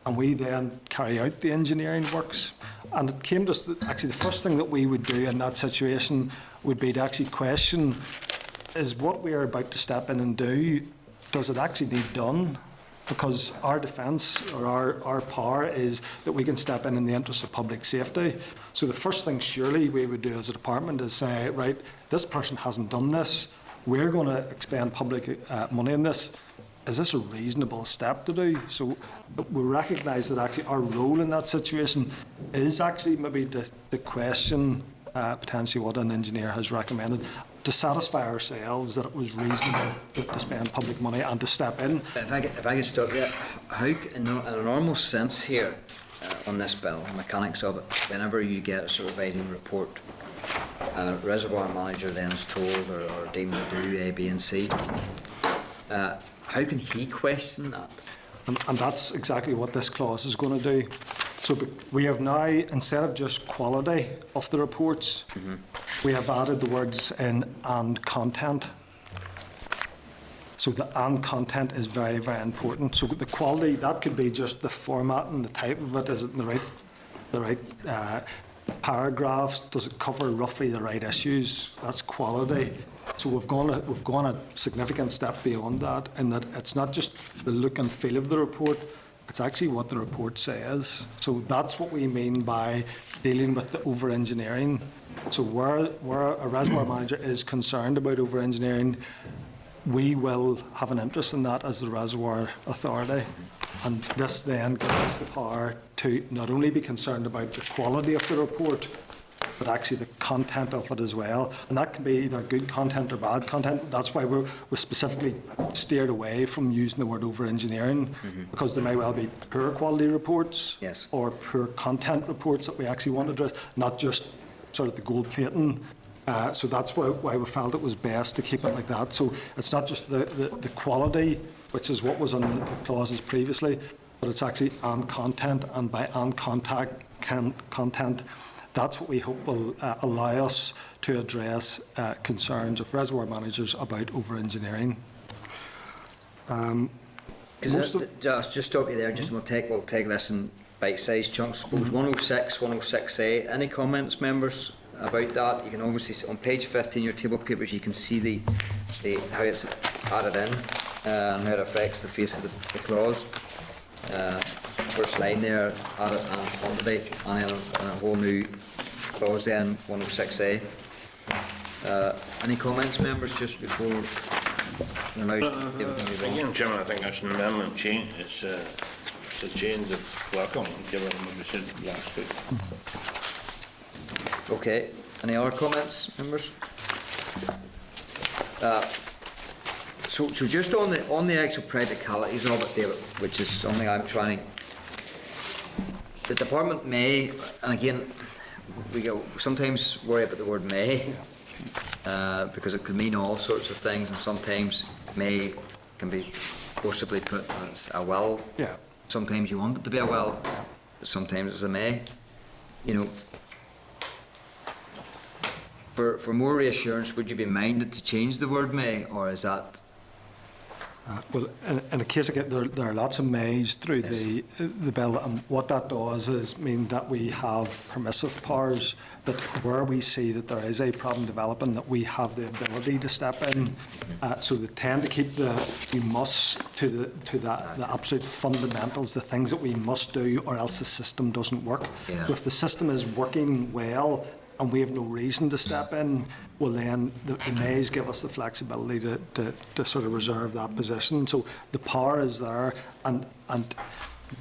and we then carry out the engineering works. And it came to us that actually the first thing that we would do in that situation would be to actually question, is what we are about to step in and do, does it actually need done? because our defence or our power is that we can step in the interest of public safety. So the first thing surely we would do as a department is say, right, this person hasn't done this, we're going to expend public money on this. Is this a reasonable step to do? So we recognise that actually our role in that situation is actually maybe to question potentially what an engineer has recommended, to satisfy ourselves that it was reasonable to spend public money and to step in. If I could stop there, how, in a normal sense here on this bill, the mechanics of it, whenever you get a supervising report and a reservoir manager then is told or deemed to do A, B and C, how can he question that? And that's exactly what this clause is going to do. So we have now, instead of just quality of the reports, we have added the words in and content. So the and content is very, very important. So the quality, that could be just the format and the type of it. Is it in the right paragraphs? Does it cover roughly the right issues? That's quality. So we've gone a significant step beyond that, in that it's not just the look and feel of the report, it's actually what the report says. So that's what we mean by dealing with the over-engineering. So where a reservoir manager is concerned about over-engineering, we will have an interest in that as the reservoir authority. And this then gives us the power to not only be concerned about the quality of the report, but actually the content of it as well. And that can be either good content or bad content. That's why we're specifically steered away from using the word over-engineering, because there may well be poor quality reports or poor content reports that we actually want to address, not just sort of the gold plating. So that's why we felt it was best to keep it like that. So it's not just the quality, which is what was on the clauses previously, but it's actually and content, and by and content, that's what we hope will allow us to address concerns of reservoir managers about over-engineering. Just stop you there. Just we'll take this in bite-sized chunks. Suppose 106, 106A. Any comments, members, about that? You can obviously see on page 15 your table papers. You can see the how it's added in and how it affects the face of the clause. First line there, added and quantity, and then a whole new clause then, 106A. Any comments, members, just before you're allowed to give it to me? Again, Chairman, I think that's an amendment change. It's a change of welcome, given what we said last week. Okay. Any other comments, members? So just on the actual practicalities of it, David, which is something I'm trying to. The department may, and again, we sometimes worry about the word may, because it could mean all sorts of things, and sometimes may can be forcibly put as a will. Yeah. Sometimes you want it to be a will, but sometimes it's a may. You know, for more reassurance, would you be minded to change the word may, or is that? Well, in a case again, there are lots of mays through the bill, and what that does is mean that we have permissive powers, that where we see that there is a problem developing, that we have the ability to step in. So they tend to keep the must to the absolute fundamentals, the things that we must do, or else the system doesn't work. Yeah. So if the system is working well and we have no reason to step in, well then the mays give us the flexibility to sort of reserve that position. So the power is there, and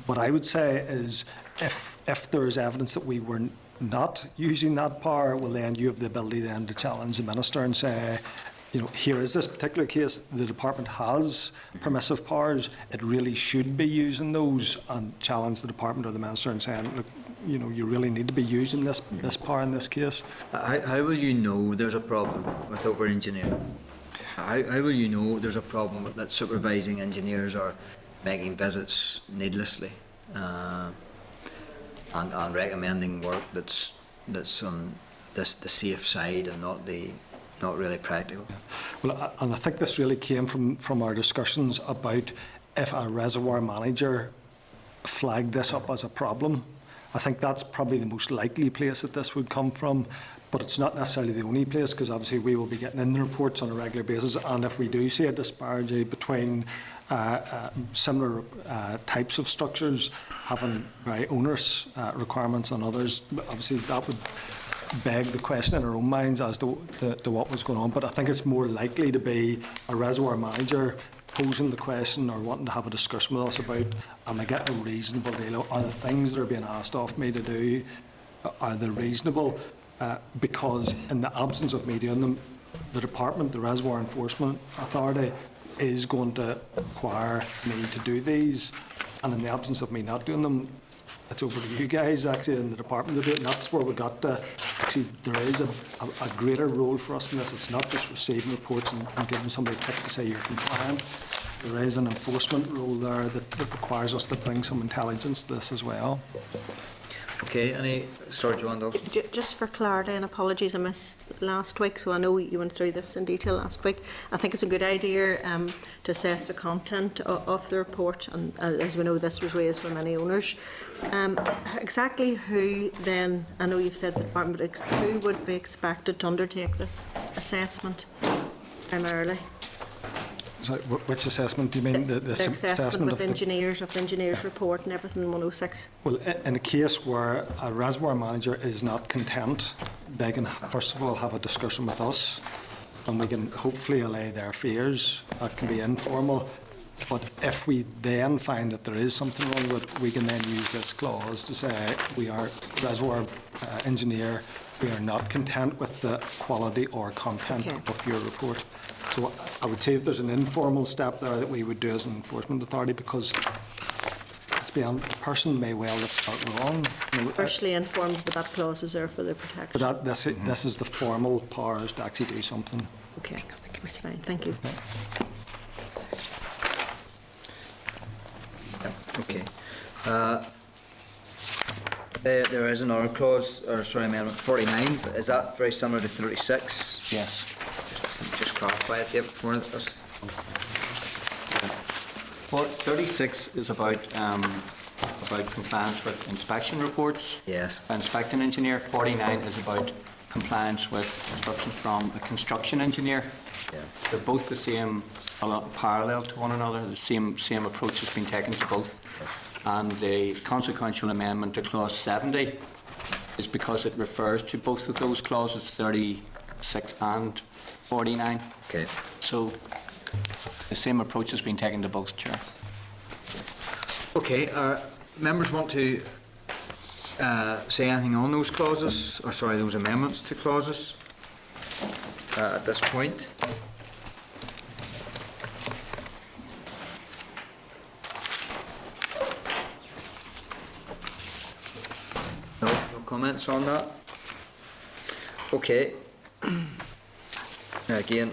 what I would say is if there is evidence that we were not using that power, well then you have the ability then to challenge the minister and say, you know, here is this particular case, the department has permissive powers, it really should be using those, and challenge the department or the minister and saying, look, you know, you really need to be using this power in this case. How will you know there's a problem with over-engineering? How will you know there's a problem that supervising engineers are making visits needlessly and recommending work that's on the safe side and not really practical? Well, and I think this really came from our discussions about if a reservoir manager flagged this up as a problem. I think that's probably the most likely place that this would come from. but it's not necessarily the only place, because obviously we will be getting in the reports on a regular basis, and if we do see a disparity between similar types of structures having very onerous requirements on others, obviously that would beg the question in our own minds as to what was going on. But I think it's more likely to be a reservoir manager posing the question or wanting to have a discussion with us about, am I getting a reasonable deal? Are the things that are being asked of me to do, are they reasonable? Because in the absence of me doing them, the department, the Reservoir Enforcement Authority, is going to require me to do these, and in the absence of me not doing them, it's over to you guys actually in the department to do it. And that's where we got to, actually there is a greater role for us in this. It's not just receiving reports and giving somebody a tick to say you're compliant. There is an enforcement role there that requires us to bring some intelligence to this as well. Okay, sorry, Joanne Dawson. Just for clarity, and apologies, I missed last week, so I know you went through this in detail last week. I think it's a good idea to assess the content of the report, and as we know, this was raised by many owners. Exactly who then, I know you've said the department, but who would be expected to undertake this assessment primarily? So which assessment do you mean? The assessment of with engineers, of the engineers' report and everything in 106? Well, in a case where a reservoir manager is not content, they can first of all have a discussion with us, and we can hopefully allay their fears. That can be informal. But if we then find that there is something wrong with it, we can then use this clause to say we are reservoir engineer, we are not content with the quality or content of your report. So I would say if there's an informal step there that we would do as an enforcement authority, because let's be honest, the person may well have got wrong. Firstly informed that that clause is there for their protection. But this is the formal powers to actually do something. Okay, that's fine. Thank you. Okay. There is another clause, or sorry, Amendment 49. Is that very similar to 36? Yes. Just clarify it, David, for us. Well, 36 is about compliance with inspection reports. Yes. By inspecting engineer. 49 is about compliance with instructions from a construction engineer. Yeah. They're both the same, a lot parallel to one another. The same approach has been taken to both. Yes. And the consequential amendment to clause 70 is because it refers to both of those clauses, 36 and 49. Okay. So the same approach has been taken to both, Chair. Okay. Members want to say anything on those clauses, or sorry, those amendments to clauses at this point? No comments on that? Okay. Now again,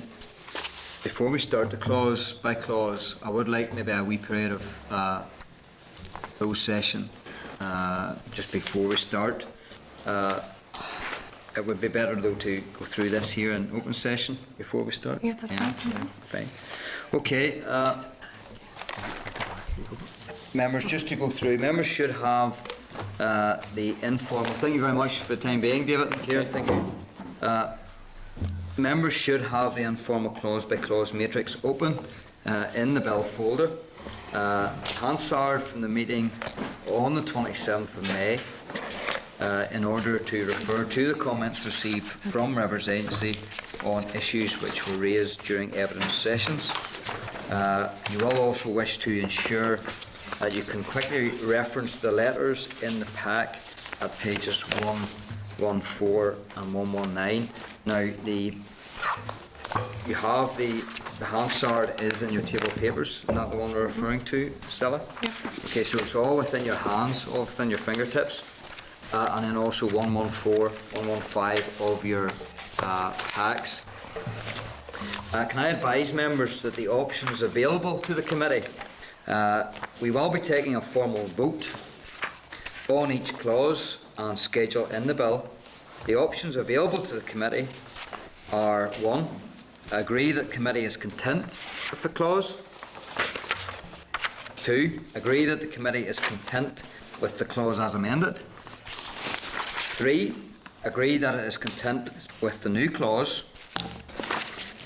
before we start the clause by clause, I would like maybe a wee period of closed session just before we start. It would be better though to go through this here in open session before we start. Yeah, that's fine. Yeah, fine. Okay. Members, just to go through, members should have the informal. Thank you very much for the time being, David and Kieran. Thank you. Members should have the informal clause by clause matrix open in the bill folder. Hansard from the meeting on the 27th of May in order to refer to the comments received from Rivers Agency on issues which were raised during evidence sessions. You will also wish to ensure that you can quickly reference the letters in the pack at pages 114 and 119. Now, you have the Hansard is in your table of papers. Isn't that the one we're referring to, Stella? Yeah. Okay, so it's all within your hands, all within your fingertips. And then also 114, 115 of your packs. Can I advise members that the options available to the committee, we will be taking a formal vote on each clause and schedule in the bill. The options available to the committee are 1. Agree that committee is content with the clause. 2. Agree that the committee is content with the clause as amended. 3. agree that it is content with the new clause,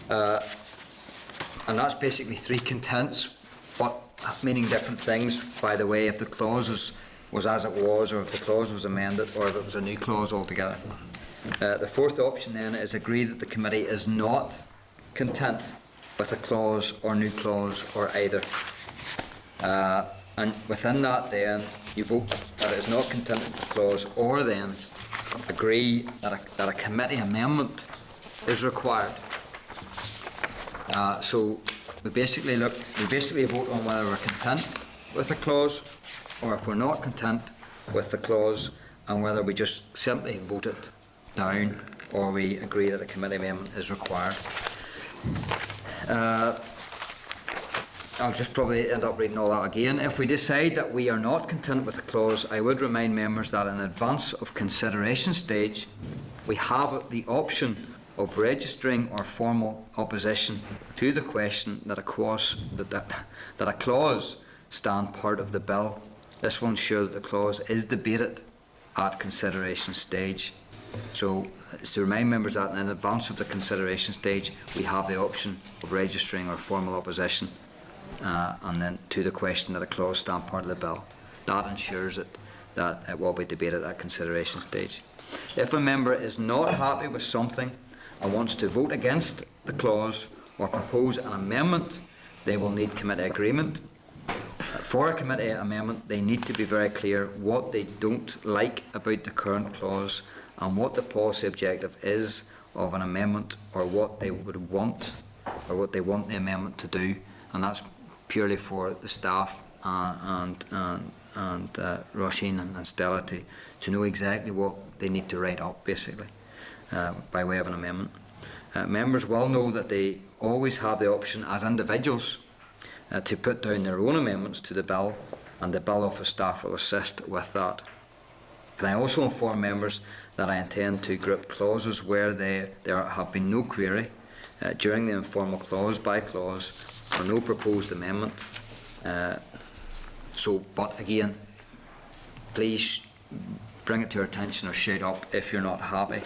and that's basically 3 contents, but meaning different things, by the way, if the clause was as it was, or if the clause was amended, or if it was a new clause altogether. The 4th option then is agree that the committee is not content with a clause or new clause or either. And within that then, you vote that it is not content with the clause, or then agree that a committee amendment is required. So we basically vote on whether we're content with the clause, or if we're not content with the clause, and whether we just simply vote it down, or we agree that a committee amendment is required. I'll just probably end up reading all that again. If we decide that we are not content with the clause, I would remind members that in advance of consideration stage, we have the option of registering our formal opposition to the question that a clause stand part of the bill. This will ensure that the clause is debated at consideration stage. So it's to remind members that in advance of the consideration stage, we have the option of registering our formal opposition and then to the question that a clause stand part of the bill. That ensures that it will be debated at consideration stage. If a member is not happy with something and wants to vote against the clause or propose an amendment, they will need committee agreement. For a committee amendment, they need to be very clear what they don't like about the current clause and what the policy objective is of an amendment, or what they would want, or what they want the amendment to do, and that's purely for the staff and Roisin and Stella to know exactly what they need to write up, basically, by way of an amendment. Members will know that they always have the option as individuals to put down their own amendments to the bill, and the bill office staff will assist with that. Can I also inform members that I intend to group clauses where there have been no query during the informal clause by clause or no proposed amendment. But again, please bring it to your attention or shout up if you're not happy,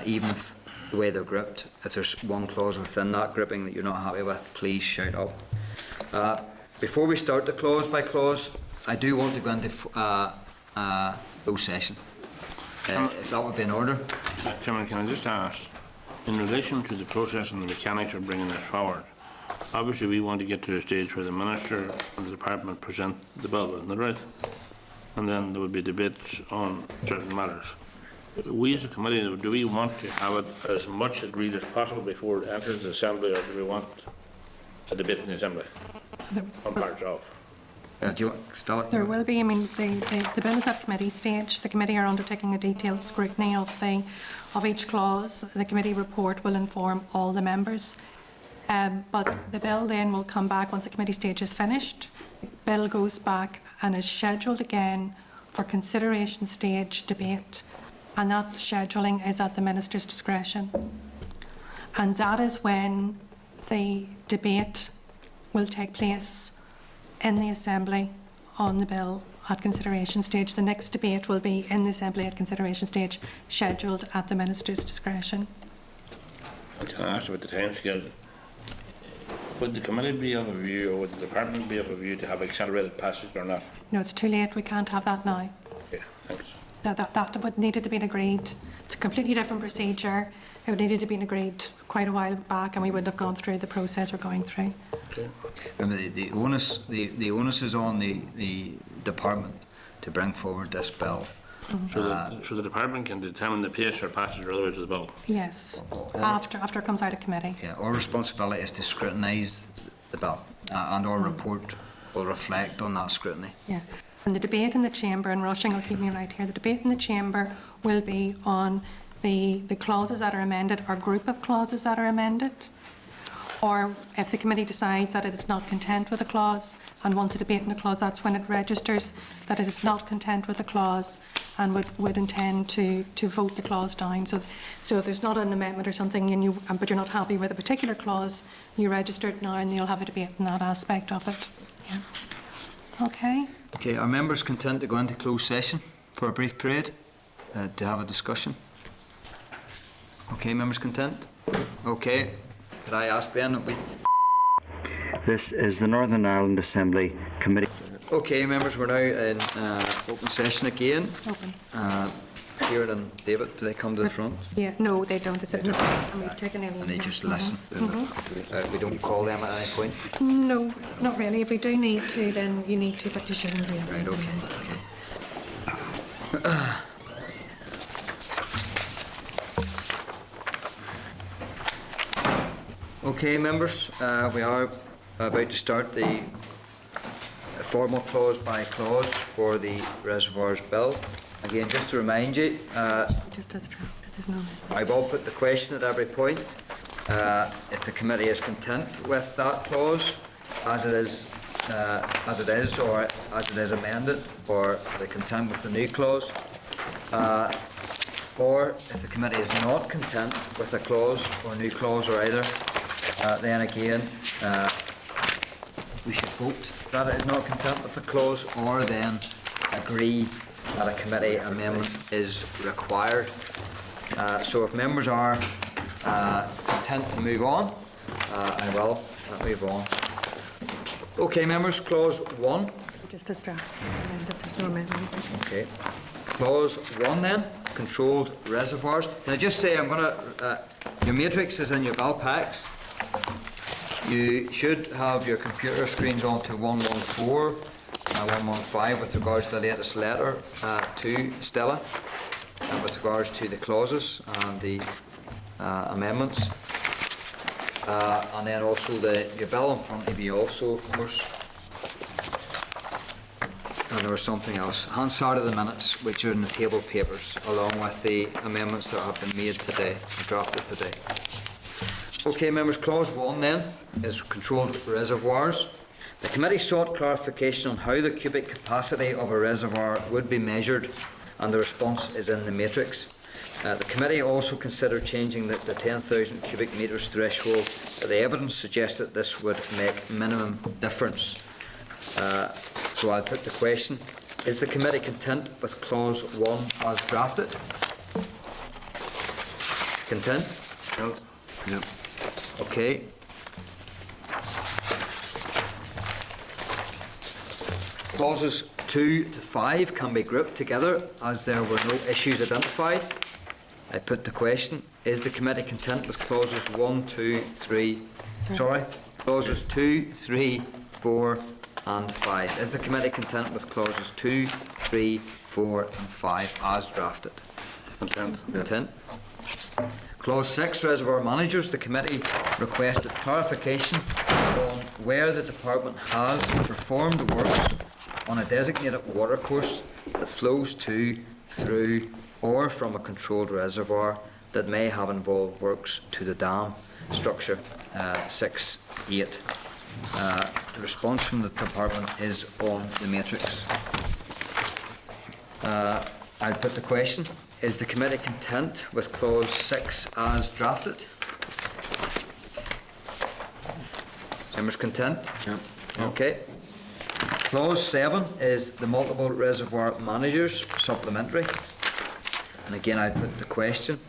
even if the way they're grouped. If there's one clause within that grouping that you're not happy with, please shout up. Before we start the clause by clause, I do want to go into closed session. If that would be in order. Chairman, can I just ask, in relation to the process and the mechanics of bringing that forward, obviously we want to get to a stage where the Minister and the Department present the bill, isn't that right? And then there would be debates on certain matters. We as a committee, do we want to have it as much agreed as possible before it enters the Assembly, or do we want a debate in the Assembly on parts of? Do you still? There will be. I mean, the bill is at committee stage. The committee are undertaking a detailed scrutiny of each clause. The committee report will inform all the members. But the bill then will come back once the committee stage is finished. The bill goes back and is scheduled again for consideration stage debate, and that scheduling is at the Minister's discretion. And that is when the debate will take place in the Assembly on the bill at consideration stage. The next debate will be in the Assembly at consideration stage, scheduled at the Minister's discretion. And can I ask about the timescale? Would the committee be of a view, or would the Department be of a view to have accelerated passage or not? No, it's too late. We can't have that now. Okay, thanks. That would needed to be agreed. It's a completely different procedure. It would needed to be agreed quite a while back, and we wouldn't have gone through the process we're going through. Okay. Remember, the onus is on the Department to bring forward this bill. So the Department can determine the pace or passage or otherwise of the bill? Yes, after it comes out of committee. Yeah, our responsibility is to scrutinise the bill, and our report will reflect on that scrutiny. Yeah, and the debate in the chamber, and Rushing will keep me right here, the debate in the chamber will be on the clauses that are amended, or group of clauses that are amended, or if the committee decides that it is not content with a clause and wants a debate in the clause, that's when it registers that it is not content with the clause and would intend to vote the clause down. So if there's not an amendment or something, but you're not happy with a particular clause, you register it now and you'll have a debate in that aspect of it. Yeah. Okay. Okay, are members content to go into closed session for a brief period to have a discussion? Okay, members content? Okay, could I ask then that we... This is the Northern Ireland Assembly Committee. Okay, members, we're now in open session again. Open. Kieran and David, do they come to the front? Yeah, no, they don't. They sit in the back and we take an alien. And they just listen? We don't call them at any point? No, not really. If we do need to, then you need to, but you shouldn't do it. Right, okay. Okay, members, we are about to start the formal clause by clause for the Reservoirs Bill. Again, just to remind you, Just as drafted, there's no... I will put the question at every point. If the committee is content with that clause as it is, or as it is amended, or they're content with the new clause, or if the committee is not content with a clause or new clause or either, then again we should vote that it is not content with the clause, or then agree that a committee amendment is required. So if members are content to move on, I will move on. Okay, members, clause 1. Just as drafted, there's no amendment. Okay. Clause 1 then, controlled reservoirs. Can I just say, I'm going to, your matrix is in your bill packs. You should have your computer screens on to 114, 115 with regards to the latest letter to Stella, with regards to the clauses and the amendments. And then also your bill in front of you also, of course. And there was something else. Hansard of the minutes, which are in the table papers, along with the amendments that have been made today, drafted today. Okay, members, clause 1 then is controlled reservoirs. The committee sought clarification on how the cubic capacity of a reservoir would be measured, and the response is in the matrix. The committee also considered changing the 10,000 cubic metres threshold. The evidence suggests that this would make minimum difference. So I'll put the question: is the committee content with clause 1 as drafted? Content? Yep. Okay. Clauses 2 to 5 can be grouped together as there were no issues identified. I put the question: is the committee content with clauses 1, 2, 3? Sorry, clauses 2, 3, 4, and 5. Is the committee content with clauses 2, 3, 4, and 5 as drafted? Content. Content. Clause 6, reservoir managers. The committee requested clarification on where the department has performed the works on a designated watercourse that flows to, through, or from a controlled reservoir that may have involved works to the dam structure 6, 8. The response from the department is on the matrix. I'll put the question: is the committee content with clause 6 as drafted? Members content? Yep. Okay. Clause 7 is the multiple reservoir managers supplementary. And again, I put the question: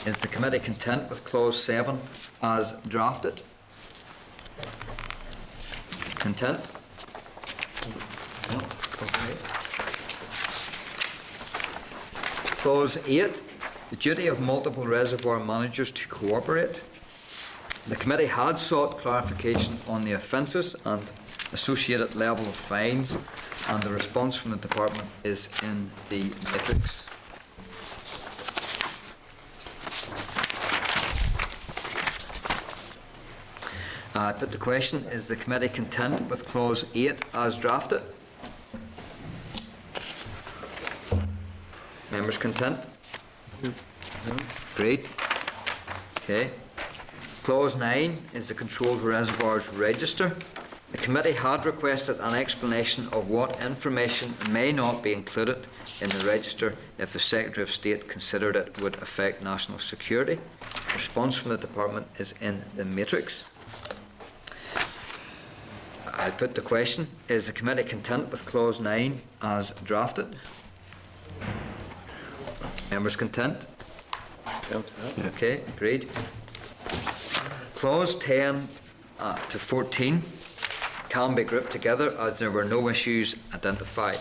is the committee content with clause 7 as drafted? Content? Okay. Clause 8, the duty of multiple reservoir managers to cooperate. The committee had sought clarification on the offences and associated level of fines, and the response from the department is in the matrix. I put the question: is the committee content with clause 8 as drafted? Members content? Great. Okay. Clause 9 is the controlled reservoirs register. The committee had requested an explanation of what information may not be included in the register if the Secretary of State considered it would affect national security. Response from the department is in the matrix. I'll put the question: is the committee content with clause 9 as drafted? Members content? Okay, agreed. Clause 10 to 14 can be grouped together as there were no issues identified.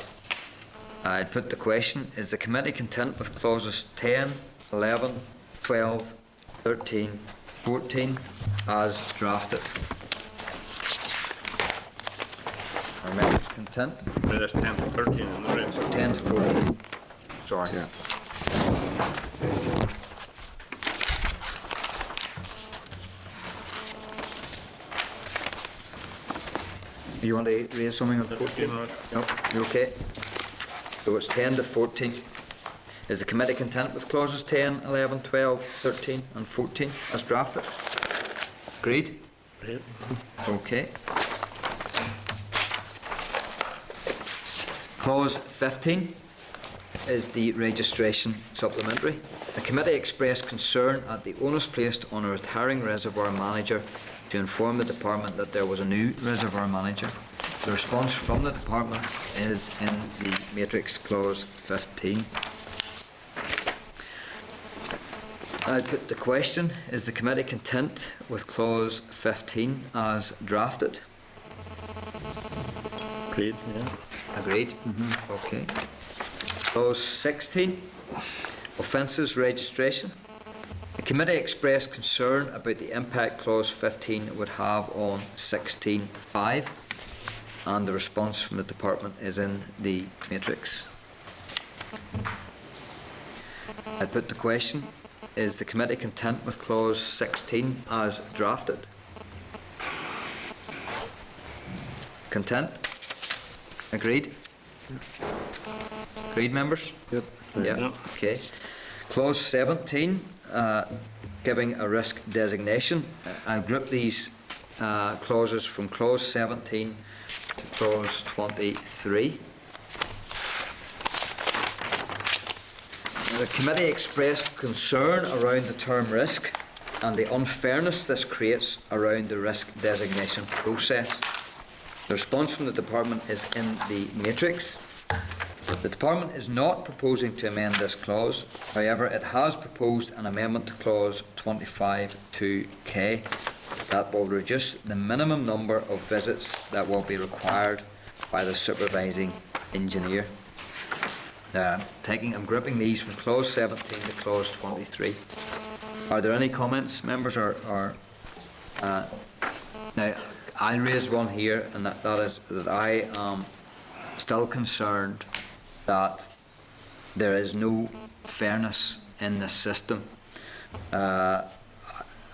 I put the question, is the committee content with clauses 10, 11, 12, 13, 14 as drafted? Are members content? There's 10 to 13 in the rest. 10 to 14. Sorry. Yeah. You want to raise something on 14? No, you okay? So it's 10 to 14. Is the committee content with clauses 10, 11, 12, 13 and 14 as drafted? Agreed? Okay. Clause 15 is the registration supplementary. The committee expressed concern at the onus placed on a retiring reservoir manager to inform the department that there was a new reservoir manager. The response from the department is in the matrix clause 15. I put the question, is the committee content with clause 15 as drafted? Agreed, yeah. Agreed? Okay. Clause 16, offences registration. The committee expressed concern about the impact clause 15 would have on 16.5, and the response from the department is in the matrix. I put the question, is the committee content with clause 16 as drafted? Content? Agreed? Agreed, members? Yep. Yeah, okay. Clause 17, giving a risk designation. I'll group these clauses from clause 17 to clause 23. The committee expressed concern around the term risk and the unfairness this creates around the risk designation process. The response from the department is in the matrix. The department is not proposing to amend this clause. However, it has proposed an amendment to clause 25(2)(k) that will reduce the minimum number of visits that will be required by the supervising engineer. I'm grouping these from clause 17 to clause 23. Are there any comments, members? Now, I'll raise one here, and that is that I am still concerned that there is no fairness in this system. I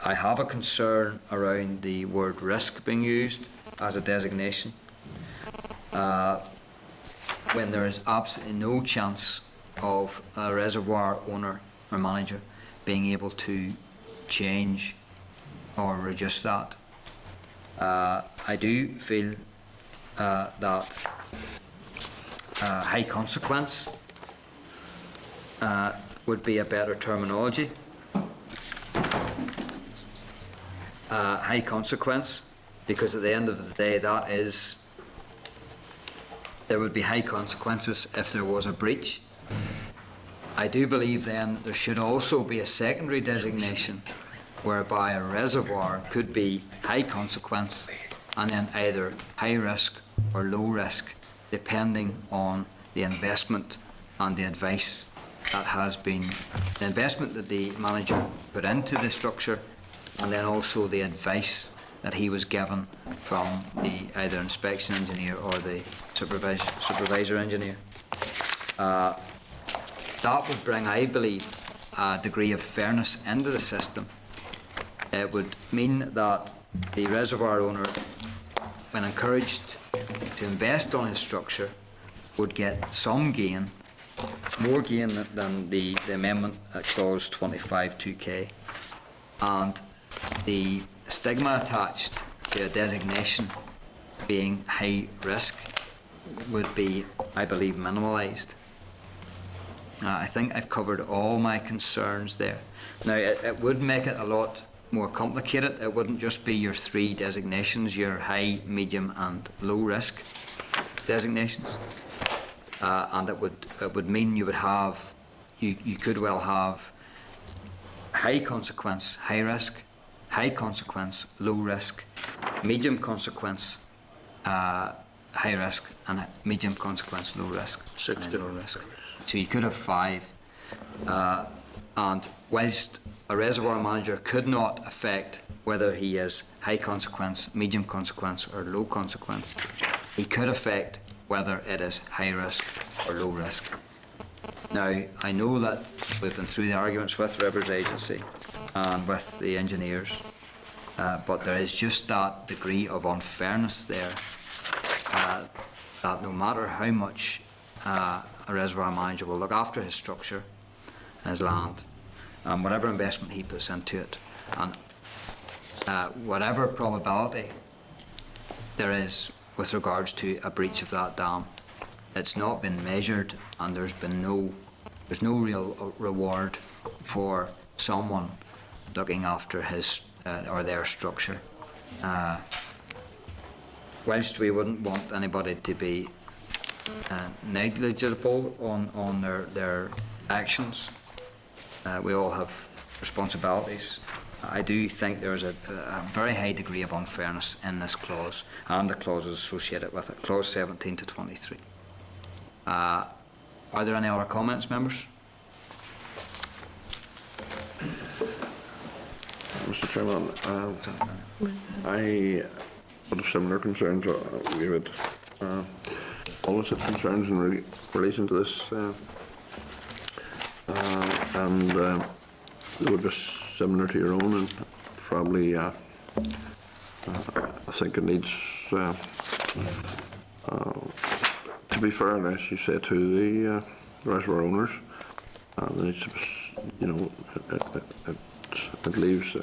have a concern around the word risk being used as a designation when there is absolutely no chance of a reservoir owner or manager being able to change or reduce that. I do feel that high consequence would be a better terminology. High consequence, because at the end of the day, there would be high consequences if there was a breach. I do believe then there should also be a secondary designation whereby a reservoir could be high consequence and then either high risk or low risk, depending on the investment and the advice that has been, the investment that the manager put into the structure, and then also the advice that he was given from the either inspection engineer or the supervisor engineer. That would bring, I believe, a degree of fairness into the system. It would mean that the reservoir owner, when encouraged to invest on his structure, would get some gain, more gain than the amendment at clause 25(2)(k), and the stigma attached to a designation being high risk would be, I believe, minimalised. I think I've covered all my concerns there. Now, it would make it a lot more complicated. It wouldn't just be your three designations, your high, medium and low risk designations. And it would mean you would have, you could well have high consequence, high risk, high consequence, low risk, medium consequence, high risk, and medium consequence, low risk. 60 low risk. So you could have 5. And whilst a reservoir manager could not affect whether he is high consequence, medium consequence, or low consequence, he could affect whether it is high risk or low risk. Now, I know that we've been through the arguments with Rivers Agency and with the engineers, but there is just that degree of unfairness there, that no matter how much a reservoir manager will look after his structure, his land, and whatever investment he puts into it, and whatever probability there is with regards to a breach of that dam, it's not been measured, and there's no real reward for someone looking after his or their structure. Whilst we wouldn't want anybody to be negligible on their actions, we all have responsibilities. I do think there's a very high degree of unfairness in this clause and the clauses associated with it, clause 17 to 23. Are there any other comments, members? Mr. Chairman, I would have similar concerns. We would always have concerns in relation to this, and they would be similar to your own, and probably I think it needs to be fair, as you say, to the reservoir owners. There needs to be, it leaves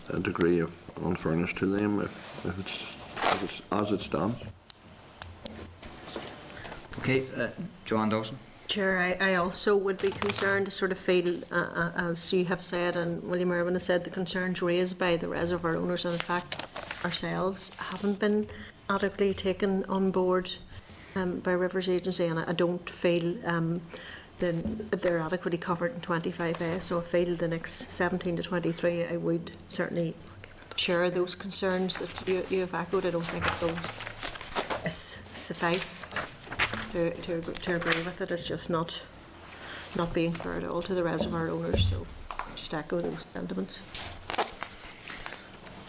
a degree of unfairness to them if it's as it stands. Okay, Joanne Dawson. Chair, I also would be concerned to sort of feel, as you have said and William Irwin has said, the concerns raised by the reservoir owners, and in fact ourselves, haven't been adequately taken on board by Rivers Agency, and I don't feel then they're adequately covered in 25A, so I feel the next 17 to 23 I would certainly share those concerns that you have echoed. I don't think it will suffice to agree with it. It's just not being fair at all to the reservoir owners, so just echo those sentiments.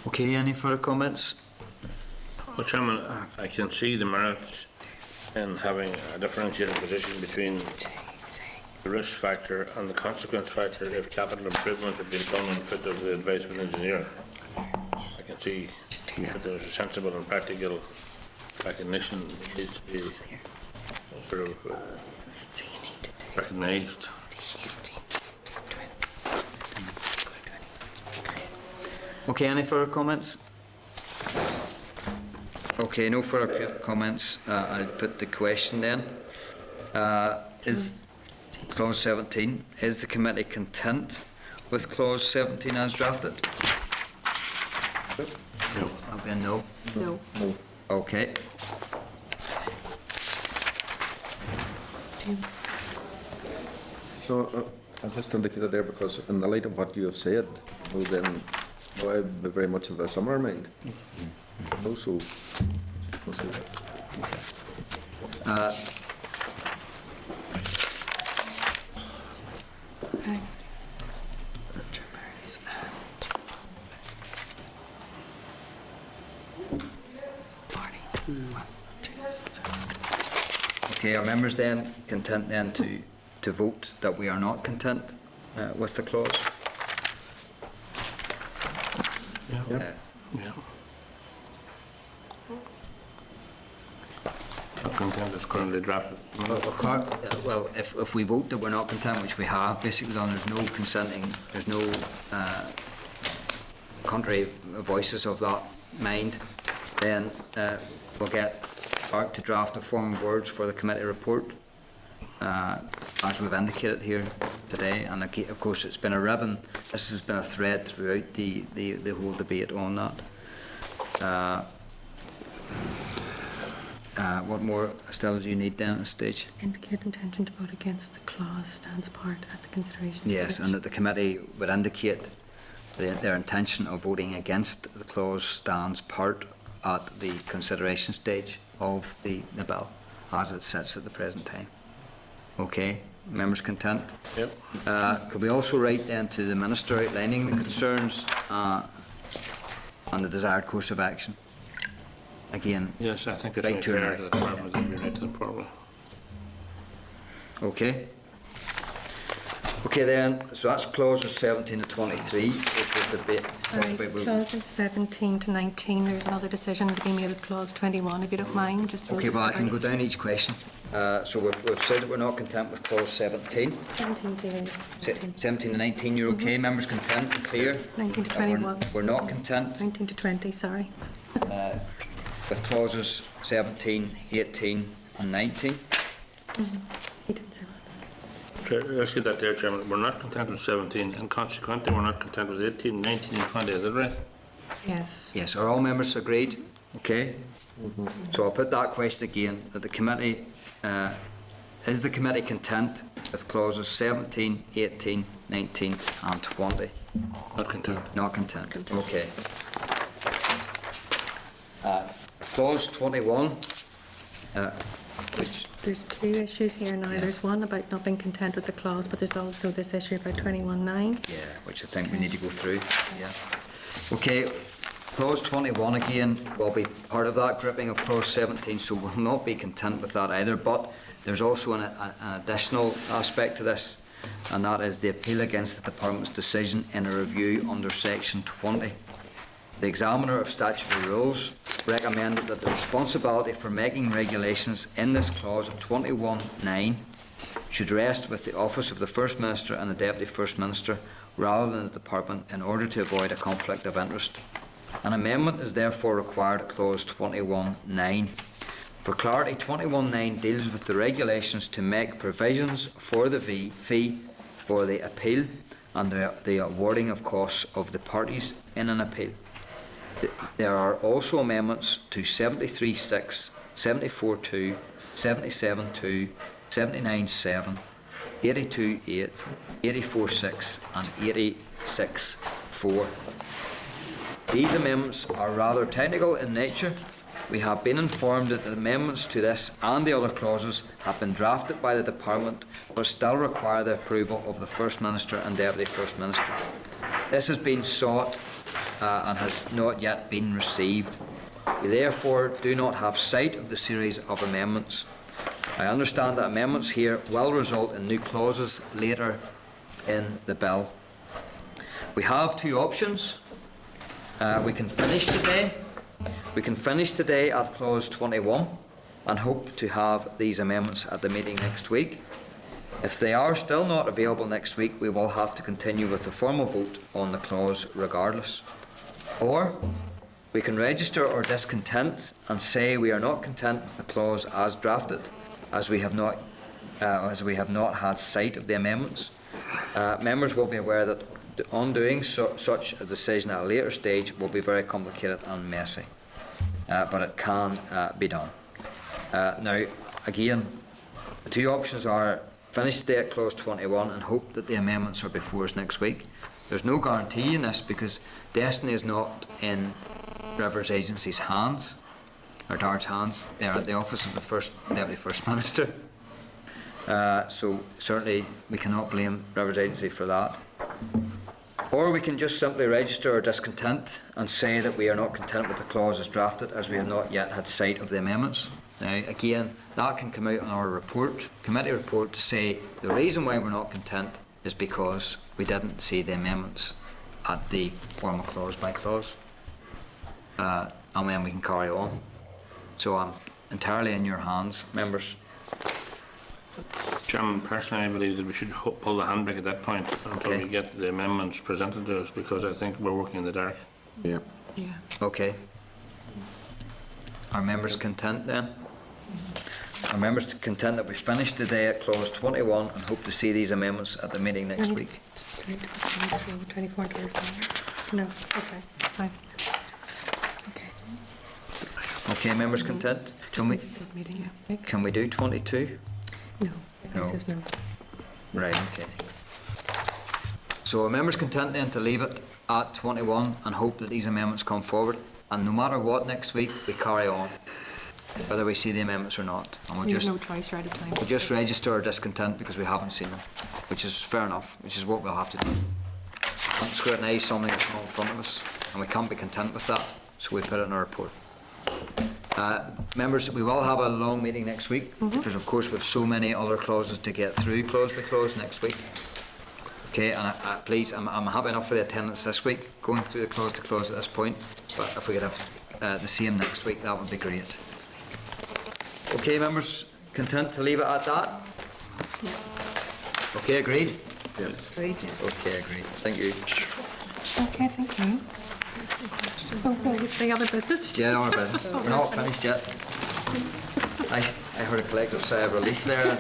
Okay, any further comments? Well, Chairman, I can see the merit in having a differentiated position between the risk factor and the consequence factor if capital improvements have been done on foot of the advisement engineer. I can see that there's a sensible and practical recognition that needs to be sort of recognised. Okay, any further comments? Okay, no further comments. I'll put the question then. Is clause 17, is the committee content with clause 17 as drafted? No. I'll be a no. No. Okay. So I'll just indicate it there because in the light of what you have said, well, then I have very much of a similar mind. Also, we'll see. Okay, are members then content then to vote that we are not content with the clause? Yeah. Yeah. Not content as currently drafted. Well, if we vote that we're not content, which we have basically done, there's no consenting, there's no contrary voices of that mind, then we'll get Clark to draft a form of words for the committee report, as we've indicated here today. And of course, it's been a ribbon. This has been a thread throughout the whole debate on that. What more, Stella, do you need then at this stage? Indicate intention to vote against the clause stands part at the consideration stage. Yes, and that the committee would indicate their intention of voting against the clause stands part at the consideration stage of the bill, as it sits at the present time. Okay, members content? Yep. Could we also write then to the Minister outlining the concerns and the desired course of action? Again, Yes, I think it's Right only to fair it. to the department that we write to them probably. okay. Okay then, so that's clauses 17 to 23, which was debate. Sorry, clauses 17 to 19, there's another decision to be made at clause 21, if you don't mind, just... Okay, well, I can go down each question. So we've said that we're not content with clause 17. 17 to 19. 17 to 19, you're okay? Members content and clear? 19 to That we're- 21. We're not content 19 to 20, sorry. with clauses 17, 18 and 19. 8 and 7. Let's get that there, Chairman. We're not content with 17, and consequently, we're not content with 18, 19 and 20, is that right? Yes. Yes, are all members agreed? Okay. So I'll put that question again, that the committee, is the committee content with clauses 17, 18, 19 and 20? Not content. Not content. Okay. Clause 21, which There's two issues here now. Yeah. There's one about not being content with the clause, but there's also this issue about 21.9. yeah, which I think we need to go through. Yeah. Okay. Clause 21 again will be part of that grouping of clause 17, so we'll not be content with that either. But there's also an additional aspect to this, and that is the appeal against the Department's decision in a review under section 20. The examiner of statutory rules recommended that the responsibility for making regulations in this clause 21.9 should rest with the office of the First Minister and the Deputy First Minister rather than the Department in order to avoid a conflict of interest. An amendment is therefore required at clause 21.9. For clarity, 21.9 deals with the regulations to make provisions for the fee for the appeal and the awarding of costs of the parties in an appeal. There are also amendments to 73.6, 74.2, 77.2, 79.7, 82.8, 84.6 and 86.4. These amendments are rather technical in nature. We have been informed that the amendments to this and the other clauses have been drafted by the Department but still require the approval of the First Minister and Deputy First Minister. This has been sought and has not yet been received. We therefore do not have sight of the series of amendments. I understand that amendments here will result in new clauses later in the bill. We have two options. We can finish today. We can finish today at clause 21 and hope to have these amendments at the meeting next week. If they are still not available next week, we will have to continue with the formal vote on the clause regardless. Or we can register our discontent and say we are not content with the clause as drafted, as we have not had sight of the amendments. Members will be aware that undoing such a decision at a later stage will be very complicated and messy, but it can be done. Now, again, the two options are finish today at clause 21 and hope that the amendments are before us next week. There's no guarantee in this because destiny is not in Rivers Agency's hands, or DART's hands. They're at the office of the Deputy First Minister. So certainly we cannot blame Rivers Agency for that. Or we can just simply register our discontent and say that we are not content with the clause as drafted, as we have not yet had sight of the amendments. Now, again, that can come out on our report, committee report, to say the reason why we're not content is because we didn't see the amendments at the formal clause by clause. And then we can carry on. So I'm entirely in your hands, members. Chairman, personally, I believe that we should pull the handbrake at that point until we get the amendments presented to us, because I think we're working in the dark. Yeah. Yeah. Okay. Are members content then? Are members content that we finish today at clause 21 and hope to see these amendments at the meeting next week? 24 and 25. No, okay, fine. Okay. Okay, members content? Can we, Meeting, yeah. can we do 22? No. No. This is no. Right, okay. So are members content then to leave it at 21 and hope that these amendments come forward? And no matter what, next week, we carry on, whether we see the amendments or not. And We have no choice, we're out of time. we'll just register our discontent because we haven't seen them, which is fair enough, which is what we'll have to do. We can't scrutinise something that's not in front of us, and we can't be content with that, so we put it in our report. Members, we will have a long meeting next week, because of course we have so many other clauses to get through, clause by clause, next week. Okay, and please, I'm happy enough for the attendance this week, going through the clause to clause at this point, but if we could have the same next week, that would be great. Okay, members, content to leave it at that? Okay, agreed? Agreed, yeah. Okay, agreed. Thank you. Okay, thank you. Oh, well, it's the other business. Yeah, no, business. We're not finished yet. I heard a collective sigh of relief there.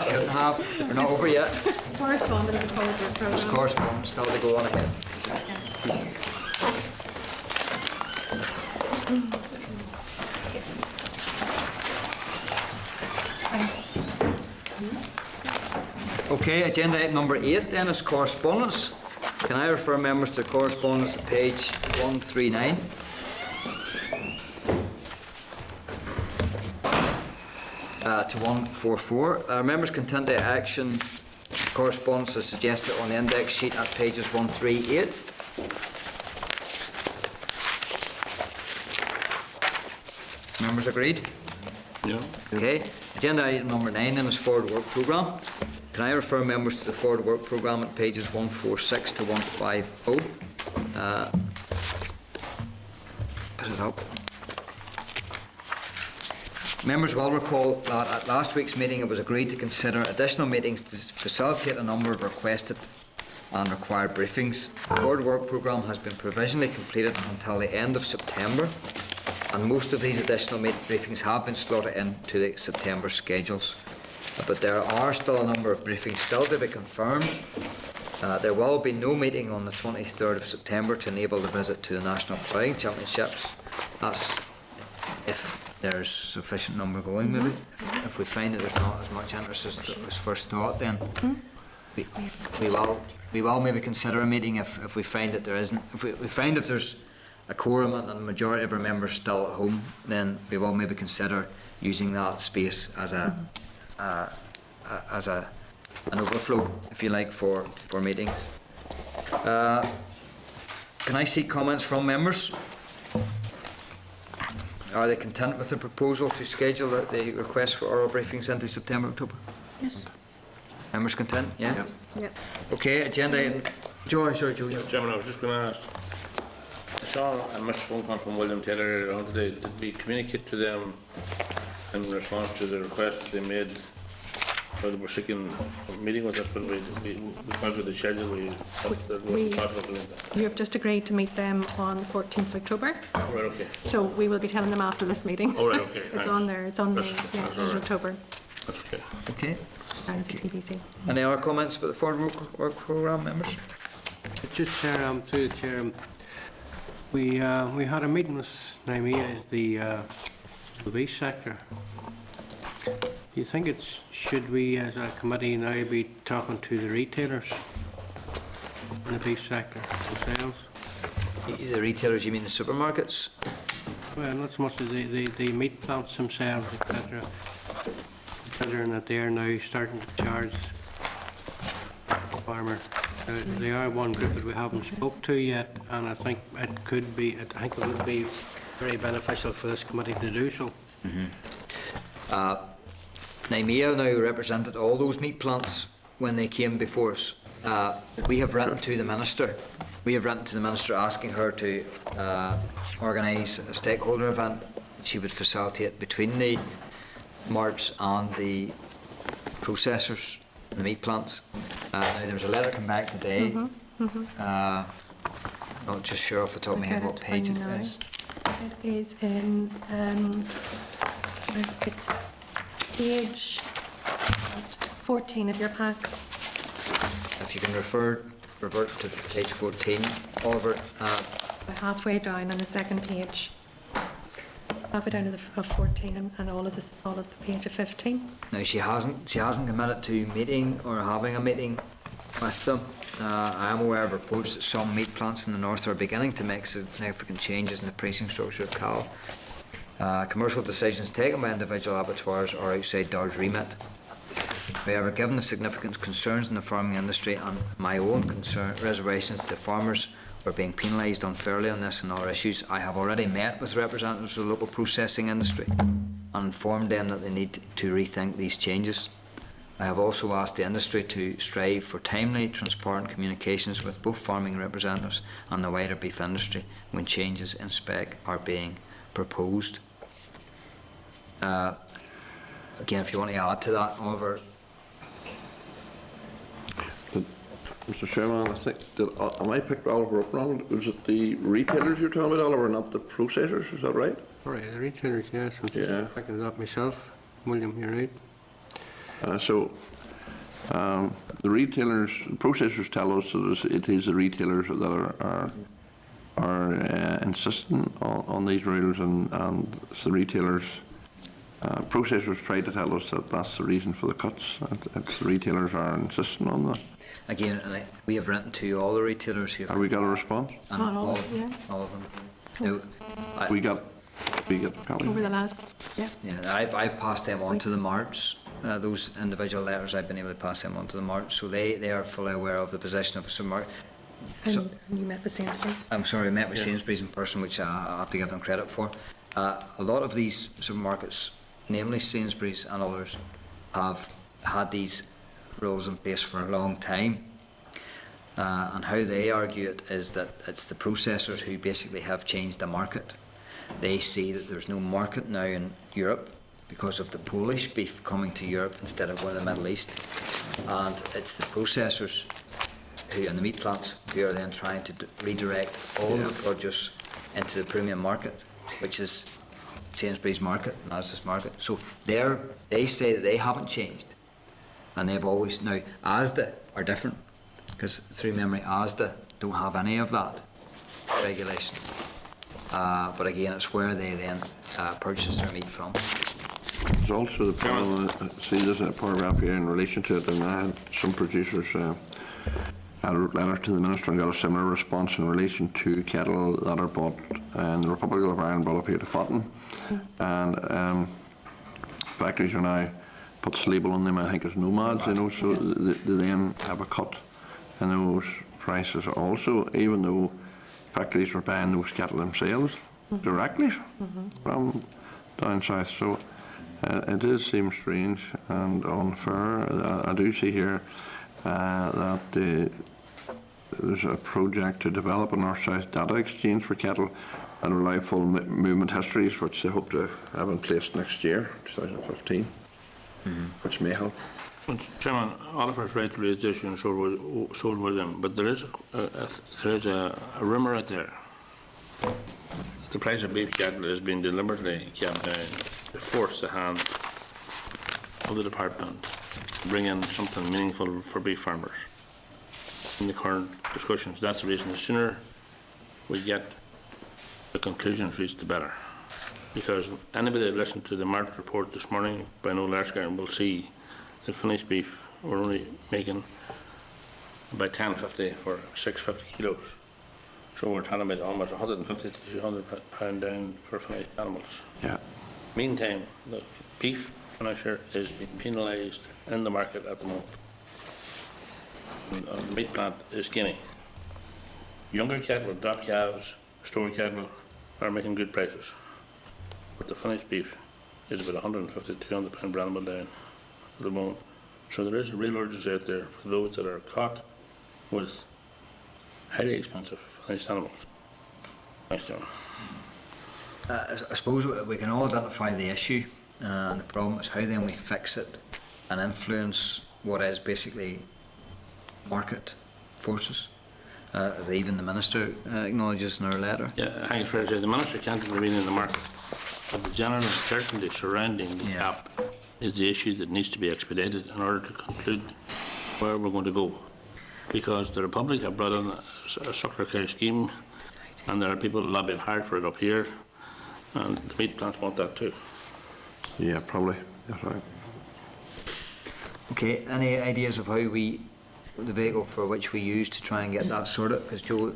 Shouldn't have. We're not over yet. Correspondence and apology There's programme. correspondence still to go on ahead. Okay, agenda item number 8 then is correspondence. Can I refer members to correspondence at page 139? To 144. Are members content to action correspondence as suggested on the index sheet at pages 138? Members agreed? Yeah. Okay. Agenda item number 9 then is forward work programme. Can I refer members to the forward work programme at pages 146 to 150? Put it up. Members will recall that at last week's meeting it was agreed to consider additional meetings to facilitate a number of requested and required briefings. The forward work programme has been provisionally completed until the end of September, and most of these additional briefings have been slotted into the September schedules. But there are still a number of briefings still to be confirmed. There will be no meeting on the 23rd of September to enable the visit to the National Ploughing Championships. That's if there's sufficient number going, maybe. If we find that there's not as much interest as first thought, then we will maybe consider a meeting if we find that there isn't. If we find if there's a quorum and the majority of our members still at home, then we will maybe consider using that space as an overflow, if you like, for meetings. Can I seek comments from members? Are they content with the proposal to schedule the request for oral briefings into September, October? Yes. Members content? Yes. Yep. Okay, agenda item. Joe. Chairman, I was just going to ask. I saw a missed phone call from William Taylor earlier on today. Did we communicate to them in response to the request that they made? Or they were seeking a meeting with us, but because of the schedule, it wasn't possible to do that. We have just agreed to meet them on the 14th of October. Oh, right, okay. So we will be telling them after this meeting. Oh, right, okay. It's Thanks. on there. It's on That's all in right. October. That's okay. Okay. As a TBC. Any other comments about the forward work programme, members? Just through the chair, we had a meeting with Naimia, the beef sector. Do you think should we as a committee now be talking to the retailers in the beef sector themselves? The retailers, you mean the supermarkets? Well, not so much as the meat plants themselves, etc. Considering that they are now starting to charge the farmer. They are one group that we haven't spoke to yet, and I think it would be very beneficial for this committee to do so. Naimia now represented all those meat plants when they came before us. We have written to the Minister. We have written to the Minister asking her to organise a stakeholder event she would facilitate between the marts and the processors and the meat plants. Now there was a letter come back today. Not just sure off the top of my head what page it is. It is in it's page 14 of your packs. If you can revert to page 14, Oliver. Halfway down on the second page. Half it down to the of 14 and all of this, all of the page of 15. Now, she hasn't committed to meeting or having a meeting with them. I am aware of reports that some meat plants in the north are beginning to make significant changes in the pricing structure of cattle. Commercial decisions taken by individual abattoirs are outside DAR's remit. However, given the significant concerns in the farming industry and my own reservations that farmers are being penalised unfairly on this and other issues, I have already met with representatives of the local processing industry and informed them that they need to rethink these changes. I have also asked the industry to strive for timely, transparent communications with both farming representatives and the wider beef industry when changes in spec are being proposed. Again, if you want to add to that, Oliver. Mr. Chairman, I think that am I picked Oliver up wrong? Was it the retailers you're talking about, Oliver, not the processors? Is that right? All right, the retailers, yes. Yeah. Picking it up myself. William, you're right. The retailers, processors tell us that it is the retailers that are insisting on these rules, and it's the retailers. Processors try to tell us that that's the reason for the cuts. It's the retailers are insisting on that. Again, we have written to all the retailers who have. Have we got a response? All of them. No, we get a copy. Over the last, I've passed them on to the marts. Those individual letters, I've been able to pass them on to the marts, so they are fully aware of the position of the supermarket. and you met with Sainsbury's? I'm sorry, I met with Sainsbury's in person, which I have to give them credit for. A lot of these supermarkets, namely Sainsbury's and others, have had these rules in place for a long time. And how they argue it is that it's the processors who basically have changed the market. They see that there's no market now in Europe because of the Polish beef coming to Europe instead of going to the Middle East. And it's the processors who, and the meat plants, who are then trying to redirect all the produce into the premium market, which is Sainsbury's market and Asda's market. So they say that they haven't changed, and they've always, now Asda are different, because through memory Asda don't have any of that regulation. But again, it's where they then purchase their meat from. There's also the problem, see there's a paragraph here in relation to it, and I had some producers had a letter to the Minister and got a similar response in relation to cattle that are bought in the Republic of Ireland, brought up here to Fotten. And factories are now puts label on them, I think, as nomads, you know, so they then have a cut in those prices also, even though factories are buying those cattle themselves directly from down south. So it does seem strange and unfair. I do see here that there's a project to develop a north-south data exchange for cattle and allow full movement histories, which they hope to have in place next year, 2015, which may help. Well, Chairman, Oliver's right to raise the issue and so will them, but there is a rumour out there that the price of beef cattle has been deliberately kept down to force the hand of the department to bring in something meaningful for beef farmers. In the current discussions, that's the reason. The sooner we get the conclusions reached, the better. Because anybody that listened to the Mart report this morning by Noel Erskine will see that finished beef we're only making about £10.50 for 650 kilos. So we're talking about almost 150 to 200 pound down for finished animals. Yeah. Meantime, the beef finisher is being penalised in the market at the moment. And the meat plant is skinny. Younger cattle, drop calves, store cattle are making good prices. But the finished beef is about 150 to 200 pound per animal down at the moment. So there is a real urgency out there for those that are caught with highly expensive finished animals. Thanks, John. I suppose we can all identify the issue, and the problem is how then we fix it and influence what is basically market forces, as even the Minister acknowledges in her letter. Yeah, I think it's fair to say the Minister can't intervene in the market, but the general uncertainty surrounding the cap is the issue that needs to be expedited in order to conclude where we're going to go. Because the Republic have brought in a suckler cow scheme, and there are people lobbying hard for it up here. And the meat plants want that too. Yeah, probably. That's right. Okay, any ideas of how the vehicle for which we use to try and get that sorted? Because Joe,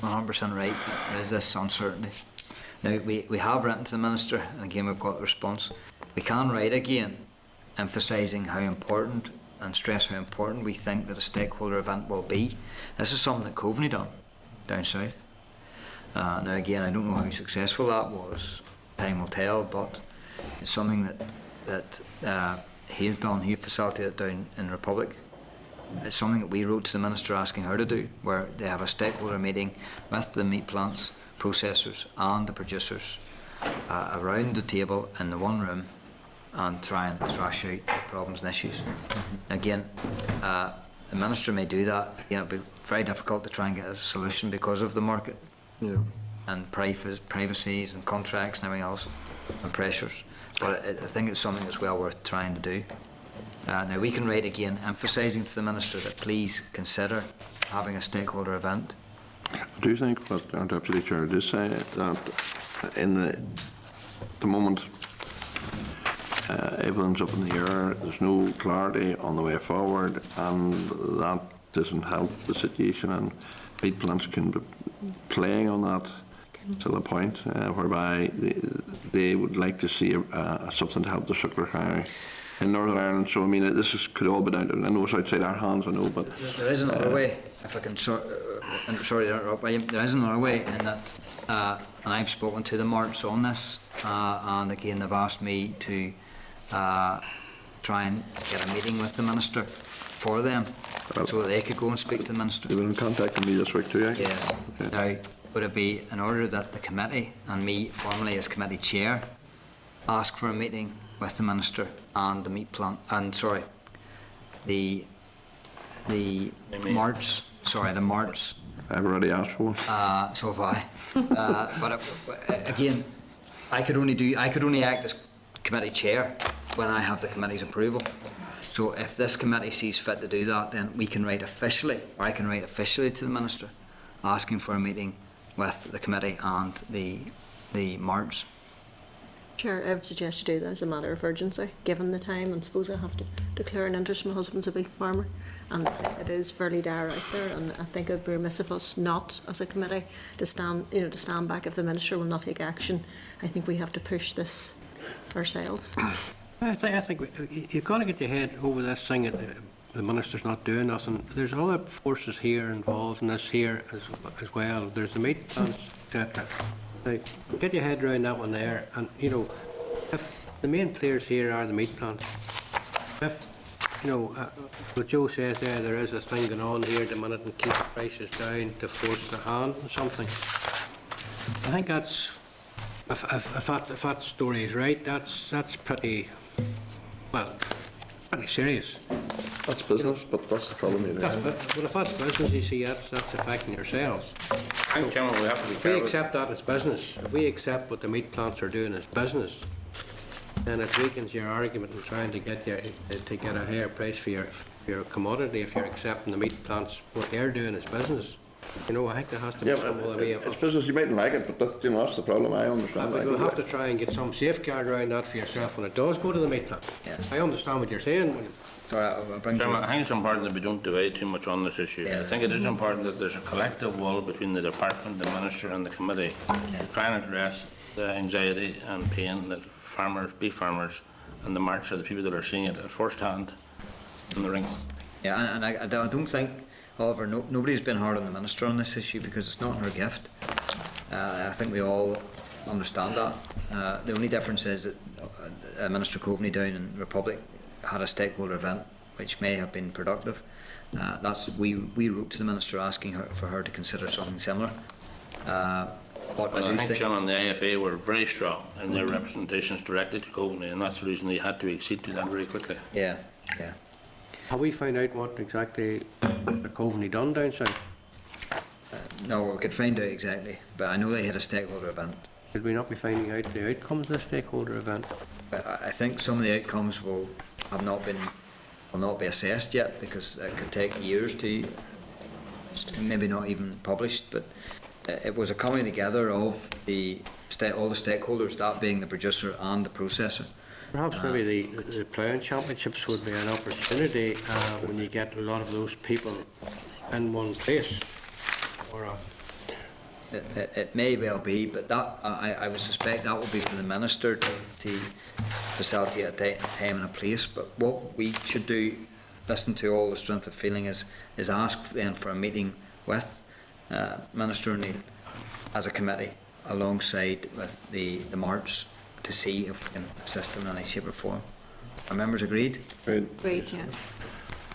100% right, there is this uncertainty. Now, we have written to the Minister, and again we've got the response. We can write again, emphasising how important and stress how important we think that a stakeholder event will be. This is something that Coveney done down south. Now again, I don't know how successful that was. Time will tell, but it's something that he has done. He facilitated down in Republic. It's something that we wrote to the Minister asking her to do, where they have a stakeholder meeting with the meat plants, processors and the producers around the table in the one room and try and thrash out problems and issues. Again, the Minister may do that. Again, it'll be very difficult to try and get a solution because of the market and privacies and contracts and everything else and pressures. But I think it's something that's well worth trying to do. Now we can write again emphasising to the Minister that please consider having a stakeholder event. I do think what our Deputy Chair did say, that in the moment everyone's up in the air, there's no clarity on the way forward, and that doesn't help the situation, and meat plants can be playing on that till a point whereby they would like to see something to help the sugar cow in Northern Ireland. So I mean, could all be down to, I know it's outside our hands, I know, but there is another way, if I can sorry to interrupt, but there is another way in that, and I've spoken to the Marts on this, and again they've asked me to try and get a meeting with the Minister for them, so that they could go and speak to the Minister. You've been contacting me this week too, yeah? Yes. Okay. Now, would it be in order that the committee, and me formally as committee chair, ask for a meeting with the Minister and the meat plant, and sorry, the Marts, the Marts. I've already asked for one. So have I. But again, I could only act as committee chair when I have the committee's approval. So if this committee sees fit to do that, then we can write officially, or I can write officially to the Minister, asking for a meeting with the committee and the Marts. Chair, I would suggest you do that as a matter of urgency, given the time, and suppose I have to declare an interest. My husband's a beef farmer, and it is fairly dire out there, and I think it would be remiss of us not, as a committee, to stand back if the Minister will not take action. I think we have to push this ourselves. I think you've got to get your head over this thing that the Minister's not doing nothing. There's other forces here involved in this here as well. There's the meat plants, etc. Get your head around that one there, and if the main players here are the meat plants, if what Joe says there is a thing going on here at the minute and keep the prices down to force the hand on something, I think that's, if that story is right, that's pretty serious. That's business, but that's the problem. But if that's business, you see, that's affecting yourselves. I think, Chairman, we have to be If careful. we accept that as business, if we accept what the meat plants are doing as business, then it weakens your argument in trying to get a higher price for your commodity. If you're accepting the meat plants, what they're doing as business, I think there has to be some other way. It's business. You mightn't like it, but that's the problem. I understand. But you'll have to try and get some safeguard around that for yourself when it does go to the meat plant. Yeah. I understand what you're saying, William. Sorry, I'll bring Chairman, I think it's important that we don't divide too much on this issue. I think it is important that there's a collective will between the Department, the Minister and the Committee to try and address the anxiety and pain that farmers, beef farmers and the Marts are the people that are seeing it at first hand in the ring. Yeah, and I don't think, Oliver, nobody's been hard on the Minister on this issue because it's not her gift. I think we all understand that. The only difference is that Minister Coveney down in Republic had a stakeholder event which may have been productive. We wrote to the Minister asking for her to consider something similar. But I think Chairman, the IFA were very strong in their representations directly to Coveney, and that's the reason they had to accede to that very quickly. Yeah. Have we found out what exactly the Coveney done down south? No, we could find out exactly, but I know they had a stakeholder event. Should we not be finding out the outcomes of the stakeholder event? But I think some of the outcomes will not be assessed yet, because it could take years to, maybe not even published. But it was a coming together of the all the stakeholders, that being the producer and the processor. Perhaps maybe the ploughing championships would be an opportunity when you get a lot of those people in one place. Or It may well be, but that I would suspect that will be for the minister to facilitate a time and a place. But what we should do, listen to all the strength of feeling, is ask then for a meeting with Minister O'Neill as a committee, alongside with the Marts, to see if we can assist them in any shape or form. Are members agreed? Great, yeah.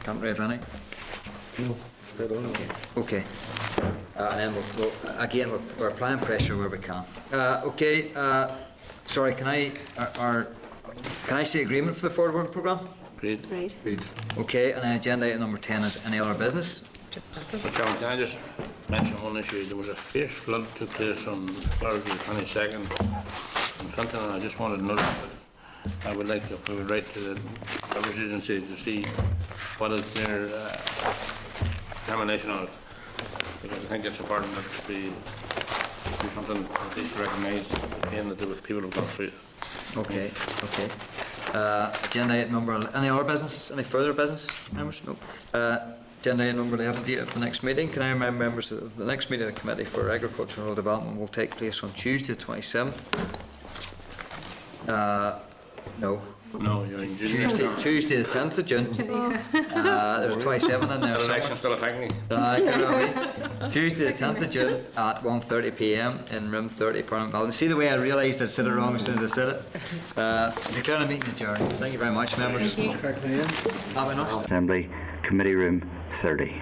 Can't we have any? No. Okay. And then again, we're applying pressure where we can. Okay. Sorry, can I say agreement for the forward work programme? Agreed. Great. Okay, and then agenda item number 10 is any other business? But Chairman, can I just mention one issue? There was a fierce flood took place on Thursday the 22nd in Finton, and I just wanted to note that I would like to, we would write to the Rivers Agency to see what is their determination on it, because I think it's important that we do something that is recognised, the pain that the people have gone through. Okay. Agenda item number, any other business? Any further business, members? No. Agenda item number 11, date of the next meeting. Can I remind members that the next meeting of the Committee for Agriculture and Rural Development will take place on Tuesday the 27th? No. No, you're in June. Tuesday the 10th of June. There's 27 in there. That election still affecting me. Tuesday the 10th of June at 1:30 p.m. in room 30 Parliament Building. See the way I realised I'd said it wrong as soon as I said it? Declare the meeting adjourned. Thank you very much, members. Thank you. Have enough. Assembly, Committee Room 30.